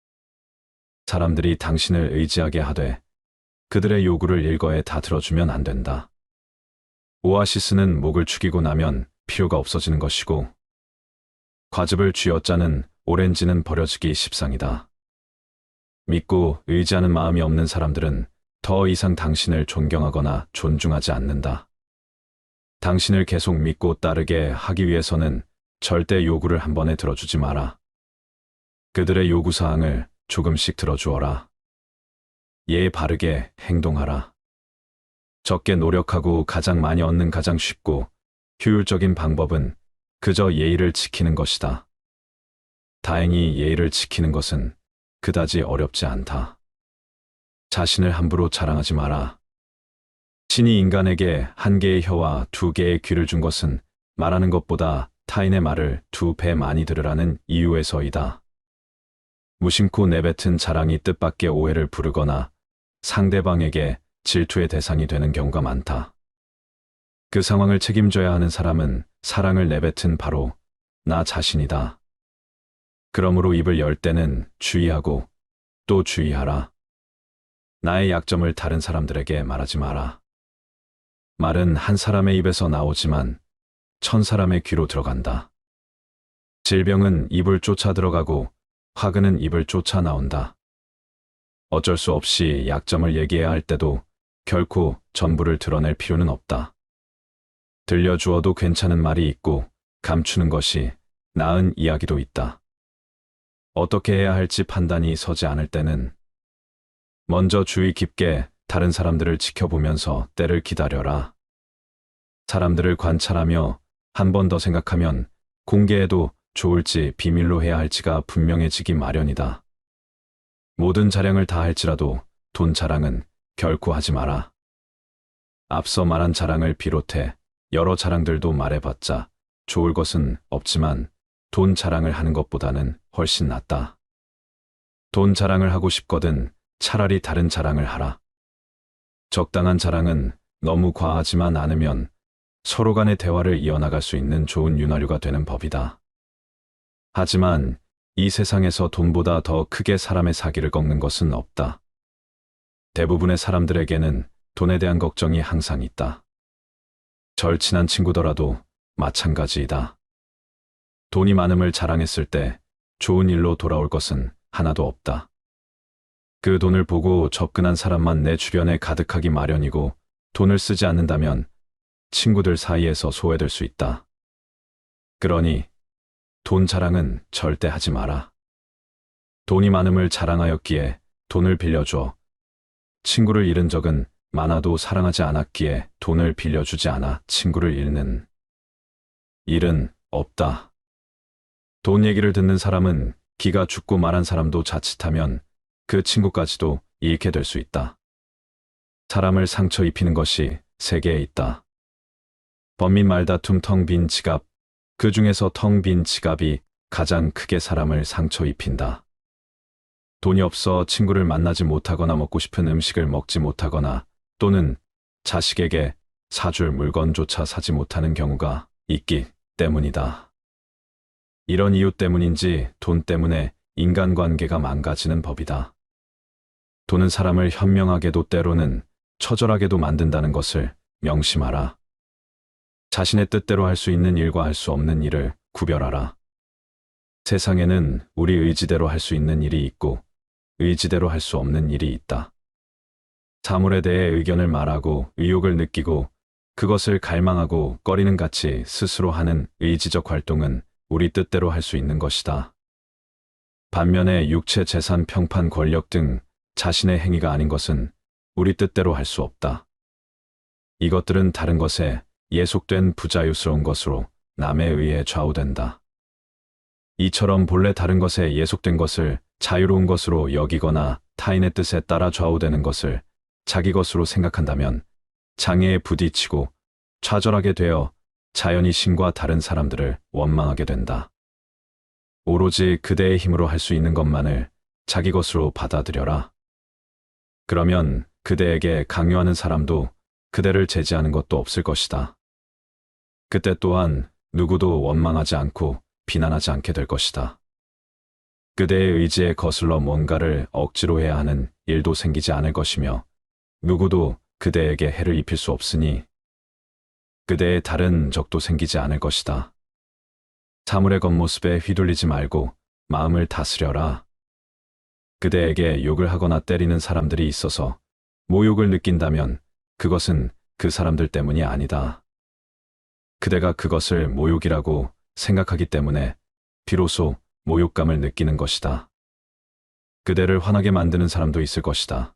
사람들이 당신을 의지하게 하되 그들의 요구를 일거에 다 들어주면 안 된다. 오아시스는 목을 축이고 나면 필요가 없어지는 것이고 과즙을 쥐어짜는 오렌지는 버려지기 십상이다. 믿고 의지하는 마음이 없는 사람들은 더 이상 당신을 존경하거나 존중하지 않는다. 당신을 계속 믿고 따르게 하기 위해서는 절대 요구를 한 번에 들어주지 마라. 그들의 요구사항을 조금씩 들어주어라. 예의 바르게 행동하라. 적게 노력하고 가장 많이 얻는 가장 쉽고 효율적인 방법은 그저 예의를 지키는 것이다. 다행히 예의를 지키는 것은 그다지 어렵지 않다. 자신을 함부로 자랑하지 마라. 신이 인간에게 한 개의 혀와 두 개의 귀를 준 것은 말하는 것보다 타인의 말을 두 배 많이 들으라는 이유에서이다. 무심코 내뱉은 자랑이 뜻밖의 오해를 부르거나 상대방에게 질투의 대상이 되는 경우가 많다. 그 상황을 책임져야 하는 사람은 사랑을 내뱉은 바로 나 자신이다. 그러므로 입을 열 때는 주의하고 또 주의하라. 나의 약점을 다른 사람들에게 말하지 마라. 말은 한 사람의 입에서 나오지만 1000사람의 귀로 들어간다. 질병은 입을 쫓아 들어가고 화근은 입을 쫓아 나온다. 어쩔 수 없이 약점을 얘기해야 할 때도 결코 전부를 드러낼 필요는 없다. 들려주어도 괜찮은 말이 있고 감추는 것이 나은 이야기도 있다. 어떻게 해야 할지 판단이 서지 않을 때는 먼저 주의 깊게 다른 사람들을 지켜보면서 때를 기다려라. 사람들을 관찰하며 한 번 더 생각하면 공개해도 좋을지 비밀로 해야 할지가 분명해지기 마련이다. 모든 자랑을 다 할지라도 돈 자랑은 결코 하지 마라. 앞서 말한 자랑을 비롯해 여러 자랑들도 말해봤자 좋을 것은 없지만 돈 자랑을 하는 것보다는 훨씬 낫다. 돈 자랑을 하고 싶거든 차라리 다른 자랑을 하라. 적당한 자랑은 너무 과하지만 않으면 서로 간의 대화를 이어나갈 수 있는 좋은 윤활유가 되는 법이다. 하지만 이 세상에서 돈보다 더 크게 사람의 사기를 꺾는 것은 없다. 대부분의 사람들에게는 돈에 대한 걱정이 항상 있다. 절친한 친구더라도 마찬가지이다. 돈이 많음을 자랑했을 때 좋은 일로 돌아올 것은 하나도 없다. 그 돈을 보고 접근한 사람만 내 주변에 가득하기 마련이고 돈을 쓰지 않는다면 친구들 사이에서 소외될 수 있다. 그러니 돈 자랑은 절대 하지 마라. 돈이 많음을 자랑하였기에 돈을 빌려줘. 친구를 잃은 적은 많아도 사랑하지 않았기에 돈을 빌려주지 않아 친구를 잃는 일은 없다. 돈 얘기를 듣는 사람은 기가 죽고 말한 사람도 자칫하면 그 친구까지도 잃게 될 수 있다. 사람을 상처 입히는 것이 세계에 있다. 범민 말다툼 텅 빈 지갑, 그 중에서 텅 빈 지갑이 가장 크게 사람을 상처 입힌다. 돈이 없어 친구를 만나지 못하거나 먹고 싶은 음식을 먹지 못하거나 또는 자식에게 사줄 물건조차 사지 못하는 경우가 있기 때문이다. 이런 이유 때문인지 돈 때문에 인간관계가 망가지는 법이다. 돈은 사람을 현명하게도 때로는 처절하게도 만든다는 것을 명심하라. 자신의 뜻대로 할 수 있는 일과 할 수 없는 일을 구별하라. 세상에는 우리 의지대로 할 수 있는 일이 있고 의지대로 할 수 없는 일이 있다. 사물에 대해 의견을 말하고 의욕을 느끼고 그것을 갈망하고 꺼리는 같이 스스로 하는 의지적 활동은 우리 뜻대로 할 수 있는 것이다. 반면에 육체, 재산, 평판, 권력 등 자신의 행위가 아닌 것은 우리 뜻대로 할 수 없다. 이것들은 다른 것에 예속된 부자유스러운 것으로 남에 의해 좌우된다. 이처럼 본래 다른 것에 예속된 것을 자유로운 것으로 여기거나 타인의 뜻에 따라 좌우되는 것을 자기 것으로 생각한다면 장애에 부딪히고 좌절하게 되어 자연히 신과 다른 사람들을 원망하게 된다. 오로지 그대의 힘으로 할 수 있는 것만을 자기 것으로 받아들여라. 그러면 그대에게 강요하는 사람도 그대를 제지하는 것도 없을 것이다. 그때 또한 누구도 원망하지 않고 비난하지 않게 될 것이다. 그대의 의지에 거슬러 뭔가를 억지로 해야 하는 일도 생기지 않을 것이며 누구도 그대에게 해를 입힐 수 없으니 그대의 다른 적도 생기지 않을 것이다. 사물의 겉모습에 휘둘리지 말고 마음을 다스려라. 그대에게 욕을 하거나 때리는 사람들이 있어서 모욕을 느낀다면 그것은 그 사람들 때문이 아니다. 그대가 그것을 모욕이라고 생각하기 때문에 비로소 모욕감을 느끼는 것이다. 그대를 화나게 만드는 사람도 있을 것이다.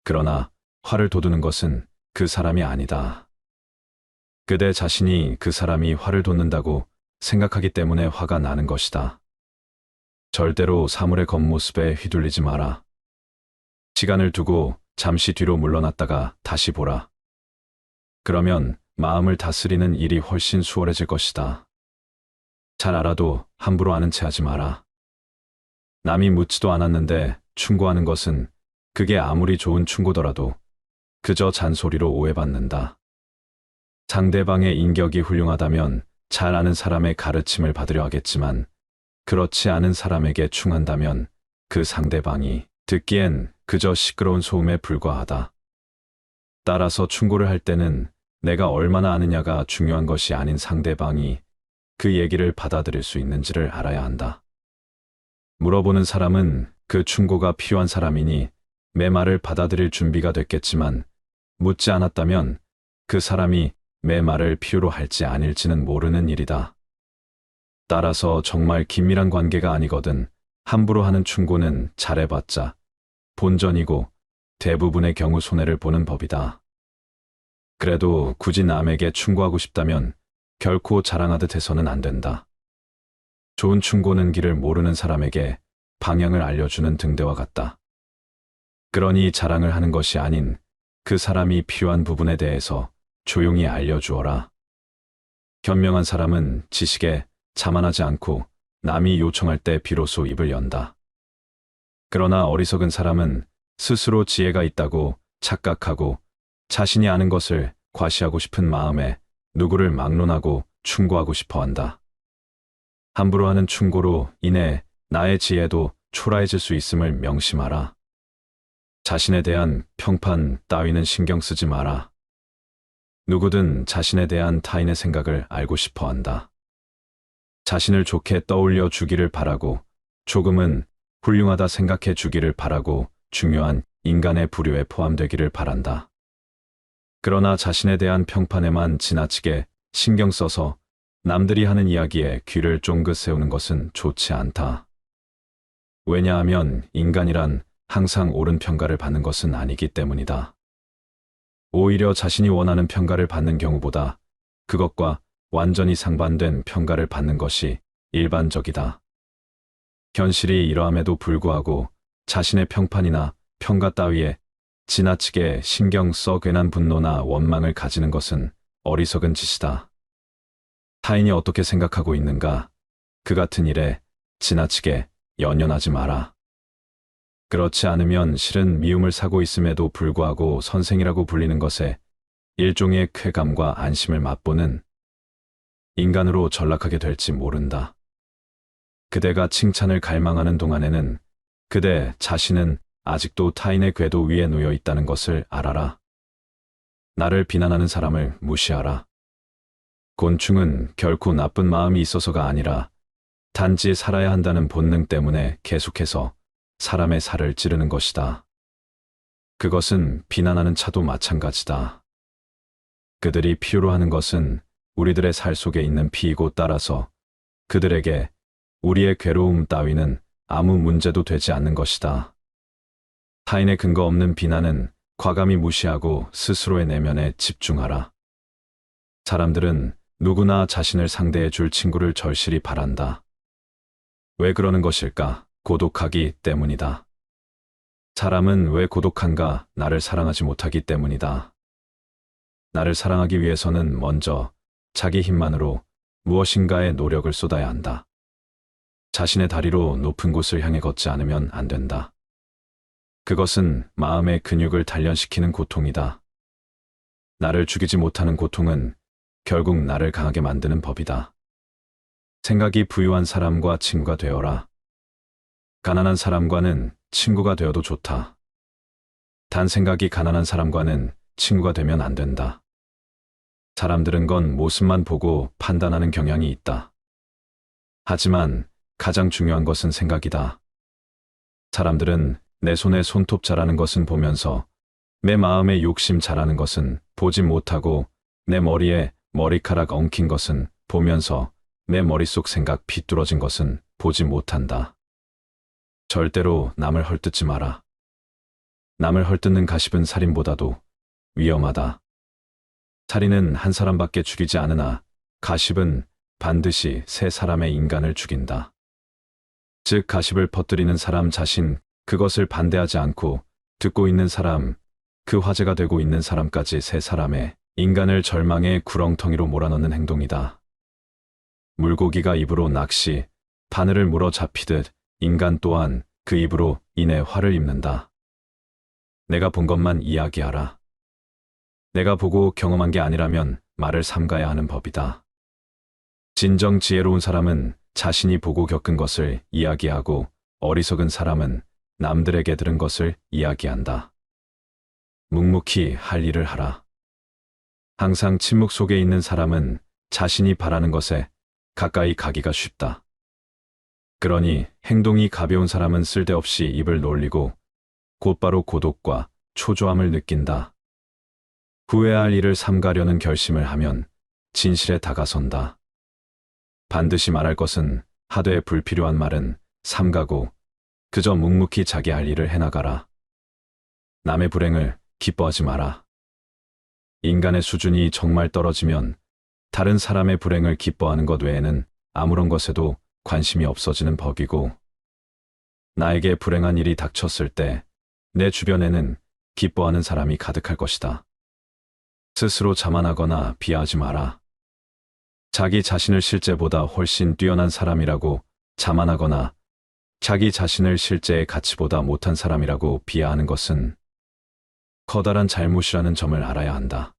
그러나 화를 돋우는 것은 그 사람이 아니다. 그대 자신이 그 사람이 화를 돋는다고 생각하기 때문에 화가 나는 것이다. 절대로 사물의 겉모습에 휘둘리지 마라. 시간을 두고 잠시 뒤로 물러났다가 다시 보라. 그러면 마음을 다스리는 일이 훨씬 수월해질 것이다. 잘 알아도 함부로 아는 체 하지 마라. 남이 묻지도 않았는데 충고하는 것은 그게 아무리 좋은 충고더라도 그저 잔소리로 오해받는다. 상대방의 인격이 훌륭하다면 잘 아는 사람의 가르침을 받으려 하겠지만 그렇지 않은 사람에게 충한다면 그 상대방이 듣기엔 그저 시끄러운 소음에 불과하다. 따라서 충고를 할 때는 내가 얼마나 아느냐가 중요한 것이 아닌 상대방이 그 얘기를 받아들일 수 있는지를 알아야 한다. 물어보는 사람은 그 충고가 필요한 사람이니 내 말을 받아들일 준비가 됐겠지만 묻지 않았다면 그 사람이 내 말을 필요로 할지 아닐지는 모르는 일이다. 따라서 정말 긴밀한 관계가 아니거든 함부로 하는 충고는 잘해봤자 본전이고 대부분의 경우 손해를 보는 법이다. 그래도 굳이 남에게 충고하고 싶다면 결코 자랑하듯 해서는 안 된다. 좋은 충고는 길을 모르는 사람에게 방향을 알려주는 등대와 같다. 그러니 자랑을 하는 것이 아닌 그 사람이 필요한 부분에 대해서 조용히 알려주어라. 현명한 사람은 지식에 자만하지 않고 남이 요청할 때 비로소 입을 연다. 그러나 어리석은 사람은 스스로 지혜가 있다고 착각하고 자신이 아는 것을 과시하고 싶은 마음에 누구를 막론하고 충고하고 싶어 한다. 함부로 하는 충고로 인해 나의 지혜도 초라해질 수 있음을 명심하라. 자신에 대한 평판 따위는 신경 쓰지 마라. 누구든 자신에 대한 타인의 생각을 알고 싶어 한다. 자신을 좋게 떠올려 주기를 바라고 조금은 훌륭하다 생각해 주기를 바라고 중요한 인간의 부류에 포함되기를 바란다. 그러나 자신에 대한 평판에만 지나치게 신경 써서 남들이 하는 이야기에 귀를 쫑긋 세우는 것은 좋지 않다. 왜냐하면 인간이란 항상 옳은 평가를 받는 것은 아니기 때문이다. 오히려 자신이 원하는 평가를 받는 경우보다 그것과 완전히 상반된 평가를 받는 것이 일반적이다. 현실이 이러함에도 불구하고 자신의 평판이나 평가 따위에 지나치게 신경 써 괜한 분노나 원망을 가지는 것은 어리석은 짓이다. 타인이 어떻게 생각하고 있는가, 그 같은 일에 지나치게 연연하지 마라. 그렇지 않으면 실은 미움을 사고 있음에도 불구하고 선생이라고 불리는 것에 일종의 쾌감과 안심을 맛보는 인간으로 전락하게 될지 모른다. 그대가 칭찬을 갈망하는 동안에는 그대 자신은 아직도 타인의 궤도 위에 놓여 있다는 것을 알아라. 나를 비난하는 사람을 무시하라. 곤충은 결코 나쁜 마음이 있어서가 아니라 단지 살아야 한다는 본능 때문에 계속해서 사람의 살을 찌르는 것이다. 그것은 비난하는 차도 마찬가지다. 그들이 필요로 하는 것은 우리들의 살 속에 있는 피이고 따라서 그들에게 우리의 괴로움 따위는 아무 문제도 되지 않는 것이다. 타인의 근거 없는 비난은 과감히 무시하고 스스로의 내면에 집중하라. 사람들은 누구나 자신을 상대해 줄 친구를 절실히 바란다. 왜 그러는 것일까? 고독하기 때문이다. 사람은 왜 고독한가? 나를 사랑하지 못하기 때문이다. 나를 사랑하기 위해서는 먼저 자기 힘만으로 무엇인가에 노력을 쏟아야 한다. 자신의 다리로 높은 곳을 향해 걷지 않으면 안 된다. 그것은 마음의 근육을 단련시키는 고통이다. 나를 죽이지 못하는 고통은 결국 나를 강하게 만드는 법이다. 생각이 부유한 사람과 친구가 되어라. 가난한 사람과는 친구가 되어도 좋다. 단 생각이 가난한 사람과는 친구가 되면 안 된다. 사람들은 건 모습만 보고 판단하는 경향이 있다. 하지만 가장 중요한 것은 생각이다. 사람들은 내 손에 손톱 자라는 것은 보면서 내 마음에 욕심 자라는 것은 보지 못하고 내 머리에 머리카락 엉킨 것은 보면서 내 머릿속 생각 비뚤어진 것은 보지 못한다. 절대로 남을 헐뜯지 마라. 남을 헐뜯는 가십은 살인보다도 위험하다. 살인은 한 사람밖에 죽이지 않으나 가십은 반드시 세 사람의 인간을 죽인다. 즉 가십을 퍼뜨리는 사람 자신, 그것을 반대하지 않고 듣고 있는 사람, 그 화제가 되고 있는 사람까지 세 사람의 인간을 절망의 구렁텅이로 몰아넣는 행동이다. 물고기가 입으로 낚시, 바늘을 물어 잡히듯 인간 또한 그 입으로 인해 화를 입는다. 내가 본 것만 이야기하라. 내가 보고 경험한 게 아니라면 말을 삼가야 하는 법이다. 진정 지혜로운 사람은 자신이 보고 겪은 것을 이야기하고 어리석은 사람은 남들에게 들은 것을 이야기한다. 묵묵히 할 일을 하라. 항상 침묵 속에 있는 사람은 자신이 바라는 것에 가까이 가기가 쉽다. 그러니 행동이 가벼운 사람은 쓸데없이 입을 놀리고 곧바로 고독과 초조함을 느낀다. 후회할 일을 삼가려는 결심을 하면 진실에 다가선다. 반드시 말할 것은 하되 불필요한 말은 삼가고 그저 묵묵히 자기 할 일을 해나가라. 남의 불행을 기뻐하지 마라. 인간의 수준이 정말 떨어지면 다른 사람의 불행을 기뻐하는 것 외에는 아무런 것에도 관심이 없어지는 법이고, 나에게 불행한 일이 닥쳤을 때 내 주변에는 기뻐하는 사람이 가득할 것이다. 스스로 자만하거나 비하하지 마라. 자기 자신을 실제보다 훨씬 뛰어난 사람이라고 자만하거나 자기 자신을 실제의 가치보다 못한 사람이라고 비하하는 것은 커다란 잘못이라는 점을 알아야 한다.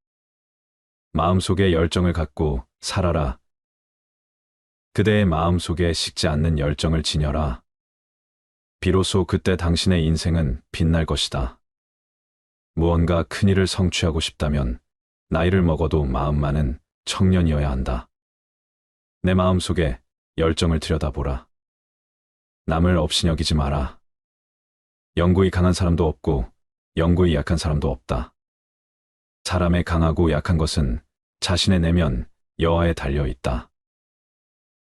마음속에 열정을 갖고 살아라. 그대의 마음속에 식지 않는 열정을 지녀라. 비로소 그때 당신의 인생은 빛날 것이다. 무언가 큰일을 성취하고 싶다면 나이를 먹어도 마음만은 청년이어야 한다. 내 마음속에 열정을 들여다보라. 남을 업신여기지 마라. 영구히 강한 사람도 없고 영구히 약한 사람도 없다. 사람의 강하고 약한 것은 자신의 내면 여하에 달려 있다.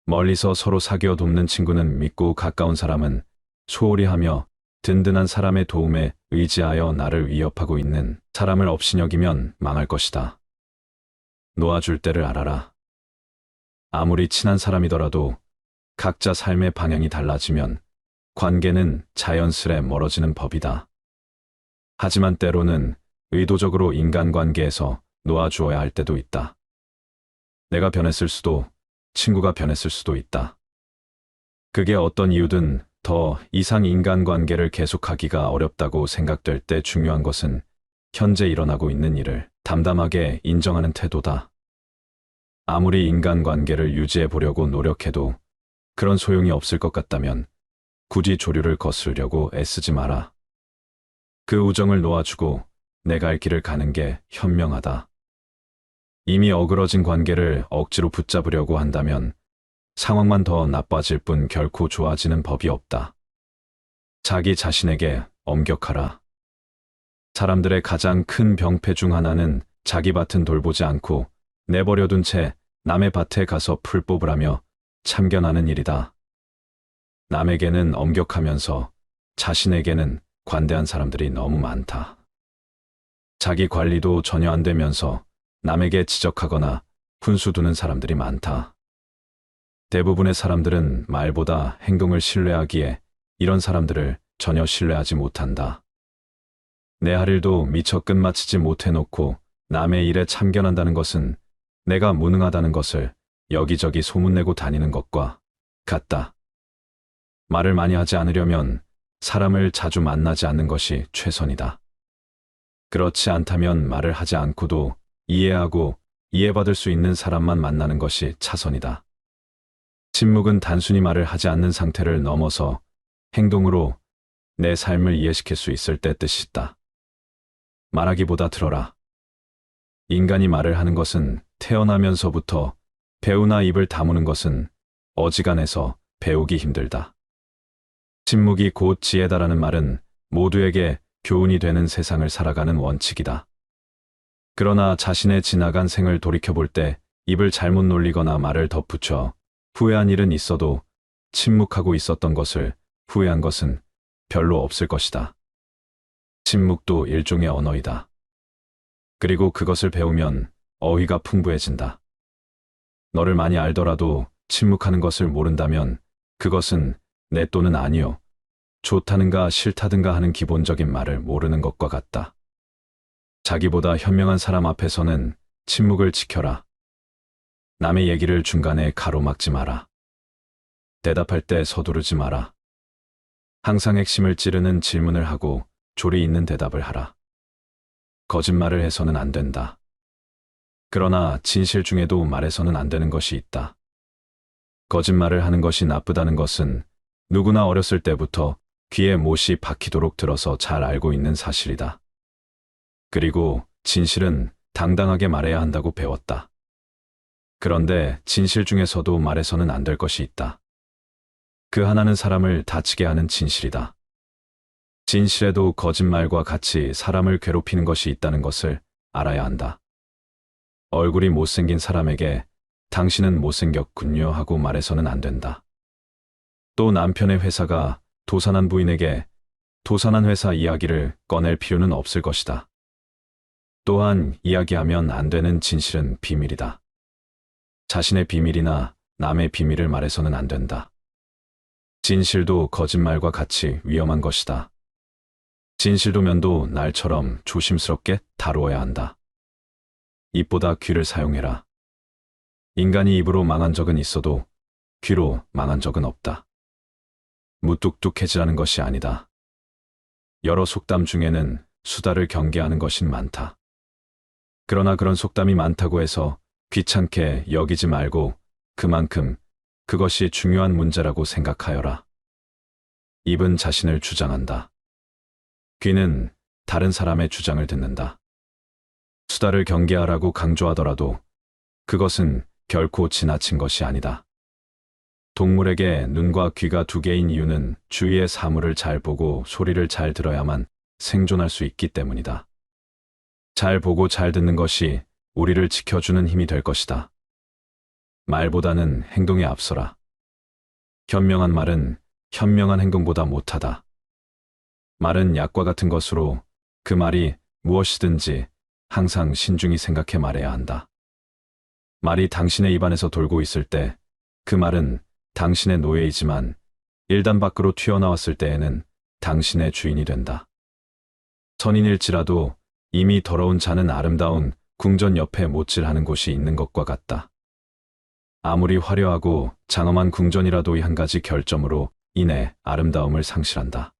멀리서 서로 사귀어 돕는 친구는 믿고 가까운 사람은 소홀히 하며 든든한 사람의 도움에 의지하여 나를 위협하고 있는 사람을 업신여기면 망할 것이다. 놓아줄 때를 알아라. 아무리 친한 사람이더라도 각자 삶의 방향이 달라지면 관계는 자연스레 멀어지는 법이다. 하지만 때로는 의도적으로 인간관계에서 놓아주어야 할 때도 있다. 내가 변했을 수도, 친구가 변했을 수도 있다. 그게 어떤 이유든 더 이상 인간관계를 계속하기가 어렵다고 생각될 때 중요한 것은 현재 일어나고 있는 일을 담담하게 인정하는 태도다. 아무리 인간관계를 유지해 보려고 노력해도 그런 소용이 없을 것 같다면 굳이 조류를 거스르려고 애쓰지 마라. 그 우정을 놓아주고 내 갈 길을 가는 게 현명하다. 이미 어그러진 관계를 억지로 붙잡으려고 한다면 상황만 더 나빠질 뿐 결코 좋아지는 법이 없다. 자기 자신에게 엄격하라. 사람들의 가장 큰 병폐 중 하나는 자기 밭은 돌보지 않고 내버려둔 채 남의 밭에 가서 풀 뽑으라며 참견하는 일이다. 남에게는 엄격하면서 자신에게는 관대한 사람들이 너무 많다. 자기 관리도 전혀 안 되면서 남에게 지적하거나 훈수 두는 사람들이 많다. 대부분의 사람들은 말보다 행동을 신뢰하기에 이런 사람들을 전혀 신뢰하지 못한다. 내 할 일도 미처 끝마치지 못해놓고 남의 일에 참견한다는 것은 내가 무능하다는 것을 여기저기 소문내고 다니는 것과 같다. 말을 많이 하지 않으려면 사람을 자주 만나지 않는 것이 최선이다. 그렇지 않다면 말을 하지 않고도 이해하고 이해받을 수 있는 사람만 만나는 것이 차선이다. 침묵은 단순히 말을 하지 않는 상태를 넘어서 행동으로 내 삶을 이해시킬 수 있을 때 뜻이 있다. 말하기보다 들어라. 인간이 말을 하는 것은 태어나면서부터 배우나 입을 다무는 것은 어지간해서 배우기 힘들다. 침묵이 곧 지혜다라는 말은 모두에게 교훈이 되는 세상을 살아가는 원칙이다. 그러나 자신의 지나간 생을 돌이켜볼 때 입을 잘못 놀리거나 말을 덧붙여 후회한 일은 있어도 침묵하고 있었던 것을 후회한 것은 별로 없을 것이다. 침묵도 일종의 언어이다. 그리고 그것을 배우면 어휘가 풍부해진다. 너를 많이 알더라도 침묵하는 것을 모른다면 그것은 네 또는 아니요, 좋다는가 싫다든가 하는 기본적인 말을 모르는 것과 같다. 자기보다 현명한 사람 앞에서는 침묵을 지켜라. 남의 얘기를 중간에 가로막지 마라. 대답할 때 서두르지 마라. 항상 핵심을 찌르는 질문을 하고 조리 있는 대답을 하라. 거짓말을 해서는 안 된다. 그러나 진실 중에도 말해서는 안 되는 것이 있다. 거짓말을 하는 것이 나쁘다는 것은 누구나 어렸을 때부터 귀에 못이 박히도록 들어서 잘 알고 있는 사실이다. 그리고 진실은 당당하게 말해야 한다고 배웠다. 그런데 진실 중에서도 말해서는 안 될 것이 있다. 그 하나는 사람을 다치게 하는 진실이다. 진실에도 거짓말과 같이 사람을 괴롭히는 것이 있다는 것을 알아야 한다. 얼굴이 못생긴 사람에게 당신은 못생겼군요 하고 말해서는 안 된다. 또 남편의 회사가 도산한 부인에게 도산한 회사 이야기를 꺼낼 필요는 없을 것이다. 또한 이야기하면 안 되는 진실은 비밀이다. 자신의 비밀이나 남의 비밀을 말해서는 안 된다. 진실도 거짓말과 같이 위험한 것이다. 진실도 면도 날처럼 조심스럽게 다루어야 한다. 입보다 귀를 사용해라. 인간이 입으로 망한 적은 있어도 귀로 망한 적은 없다. 무뚝뚝해지라는 것이 아니다. 여러 속담 중에는 수다를 경계하는 것이 많다. 그러나 그런 속담이 많다고 해서 귀찮게 여기지 말고 그만큼 그것이 중요한 문제라고 생각하여라. 입은 자신을 주장한다. 귀는 다른 사람의 주장을 듣는다. 수다를 경계하라고 강조하더라도 그것은 결코 지나친 것이 아니다. 동물에게 눈과 귀가 두 개인 이유는 주위의 사물을 잘 보고 소리를 잘 들어야만 생존할 수 있기 때문이다. 잘 보고 잘 듣는 것이 우리를 지켜주는 힘이 될 것이다. 말보다는 행동에 앞서라. 현명한 말은 현명한 행동보다 못하다. 말은 약과 같은 것으로 그 말이 무엇이든지 항상 신중히 생각해 말해야 한다. 말이 당신의 입안에서 돌고 있을 때 그 말은 당신의 노예이지만 일단 밖으로 튀어나왔을 때에는 당신의 주인이 된다. 선인일지라도 이미 더러운 자는 아름다운 궁전 옆에 못질하는 곳이 있는 것과 같다. 아무리 화려하고 장엄한 궁전이라도 이 한 가지 결점으로 인해 아름다움을 상실한다.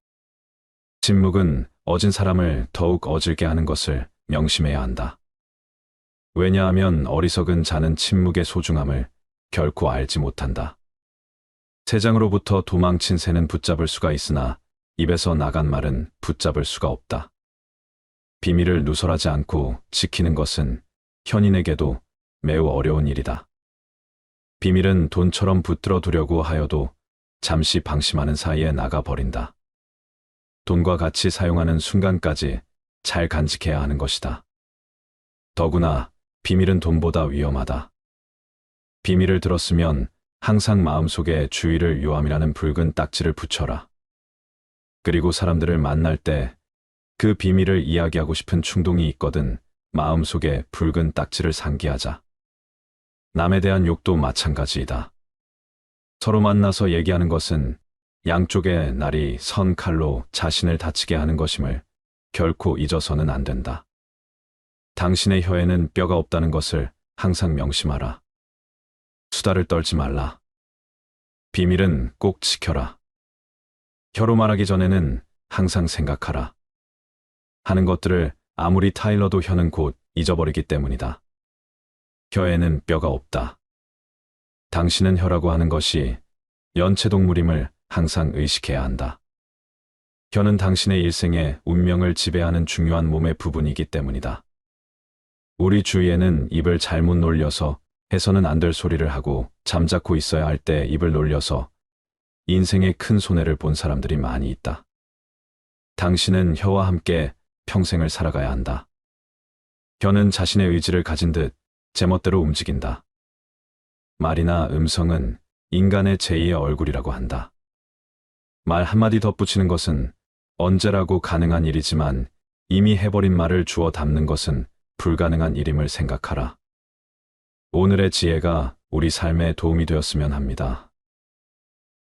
침묵은 어진 사람을 더욱 어질게 하는 것을 명심해야 한다. 왜냐하면 어리석은 자는 침묵의 소중함을 결코 알지 못한다. 새장으로부터 도망친 새는 붙잡을 수가 있으나 입에서 나간 말은 붙잡을 수가 없다. 비밀을 누설하지 않고 지키는 것은 현인에게도 매우 어려운 일이다. 비밀은 돈처럼 붙들어 두려고 하여도 잠시 방심하는 사이에 나가버린다. 돈과 같이 사용하는 순간까지 잘 간직해야 하는 것이다. 더구나 비밀은 돈보다 위험하다. 비밀을 들었으면 항상 마음속에 주의를 요함이라는 붉은 딱지를 붙여라. 그리고 사람들을 만날 때 그 비밀을 이야기하고 싶은 충동이 있거든 마음속에 붉은 딱지를 상기하자. 남에 대한 욕도 마찬가지이다. 서로 만나서 얘기하는 것은 양쪽의 날이 선 칼로 자신을 다치게 하는 것임을 결코 잊어서는 안 된다. 당신의 혀에는 뼈가 없다는 것을 항상 명심하라. 수다를 떨지 말라. 비밀은 꼭 지켜라. 혀로 말하기 전에는 항상 생각하라. 하는 것들을 아무리 타일러도 혀는 곧 잊어버리기 때문이다. 혀에는 뼈가 없다. 당신은 혀라고 하는 것이 연체동물임을 항상 의식해야 한다. 혀는 당신의 일생의 운명을 지배하는 중요한 몸의 부분이기 때문이다. 우리 주위에는 입을 잘못 놀려서 해서는 안 될 소리를 하고 잠자코 있어야 할 때 입을 놀려서 인생의 큰 손해를 본 사람들이 많이 있다. 당신은 혀와 함께 평생을 살아가야 한다. 혀는 자신의 의지를 가진 듯 제멋대로 움직인다. 말이나 음성은 인간의 제2의 얼굴이라고 한다. 말 한마디 덧붙이는 것은 언제라고 가능한 일이지만 이미 해버린 말을 주워 담는 것은 불가능한 일임을 생각하라. 오늘의 지혜가 우리 삶에 도움이 되었으면 합니다.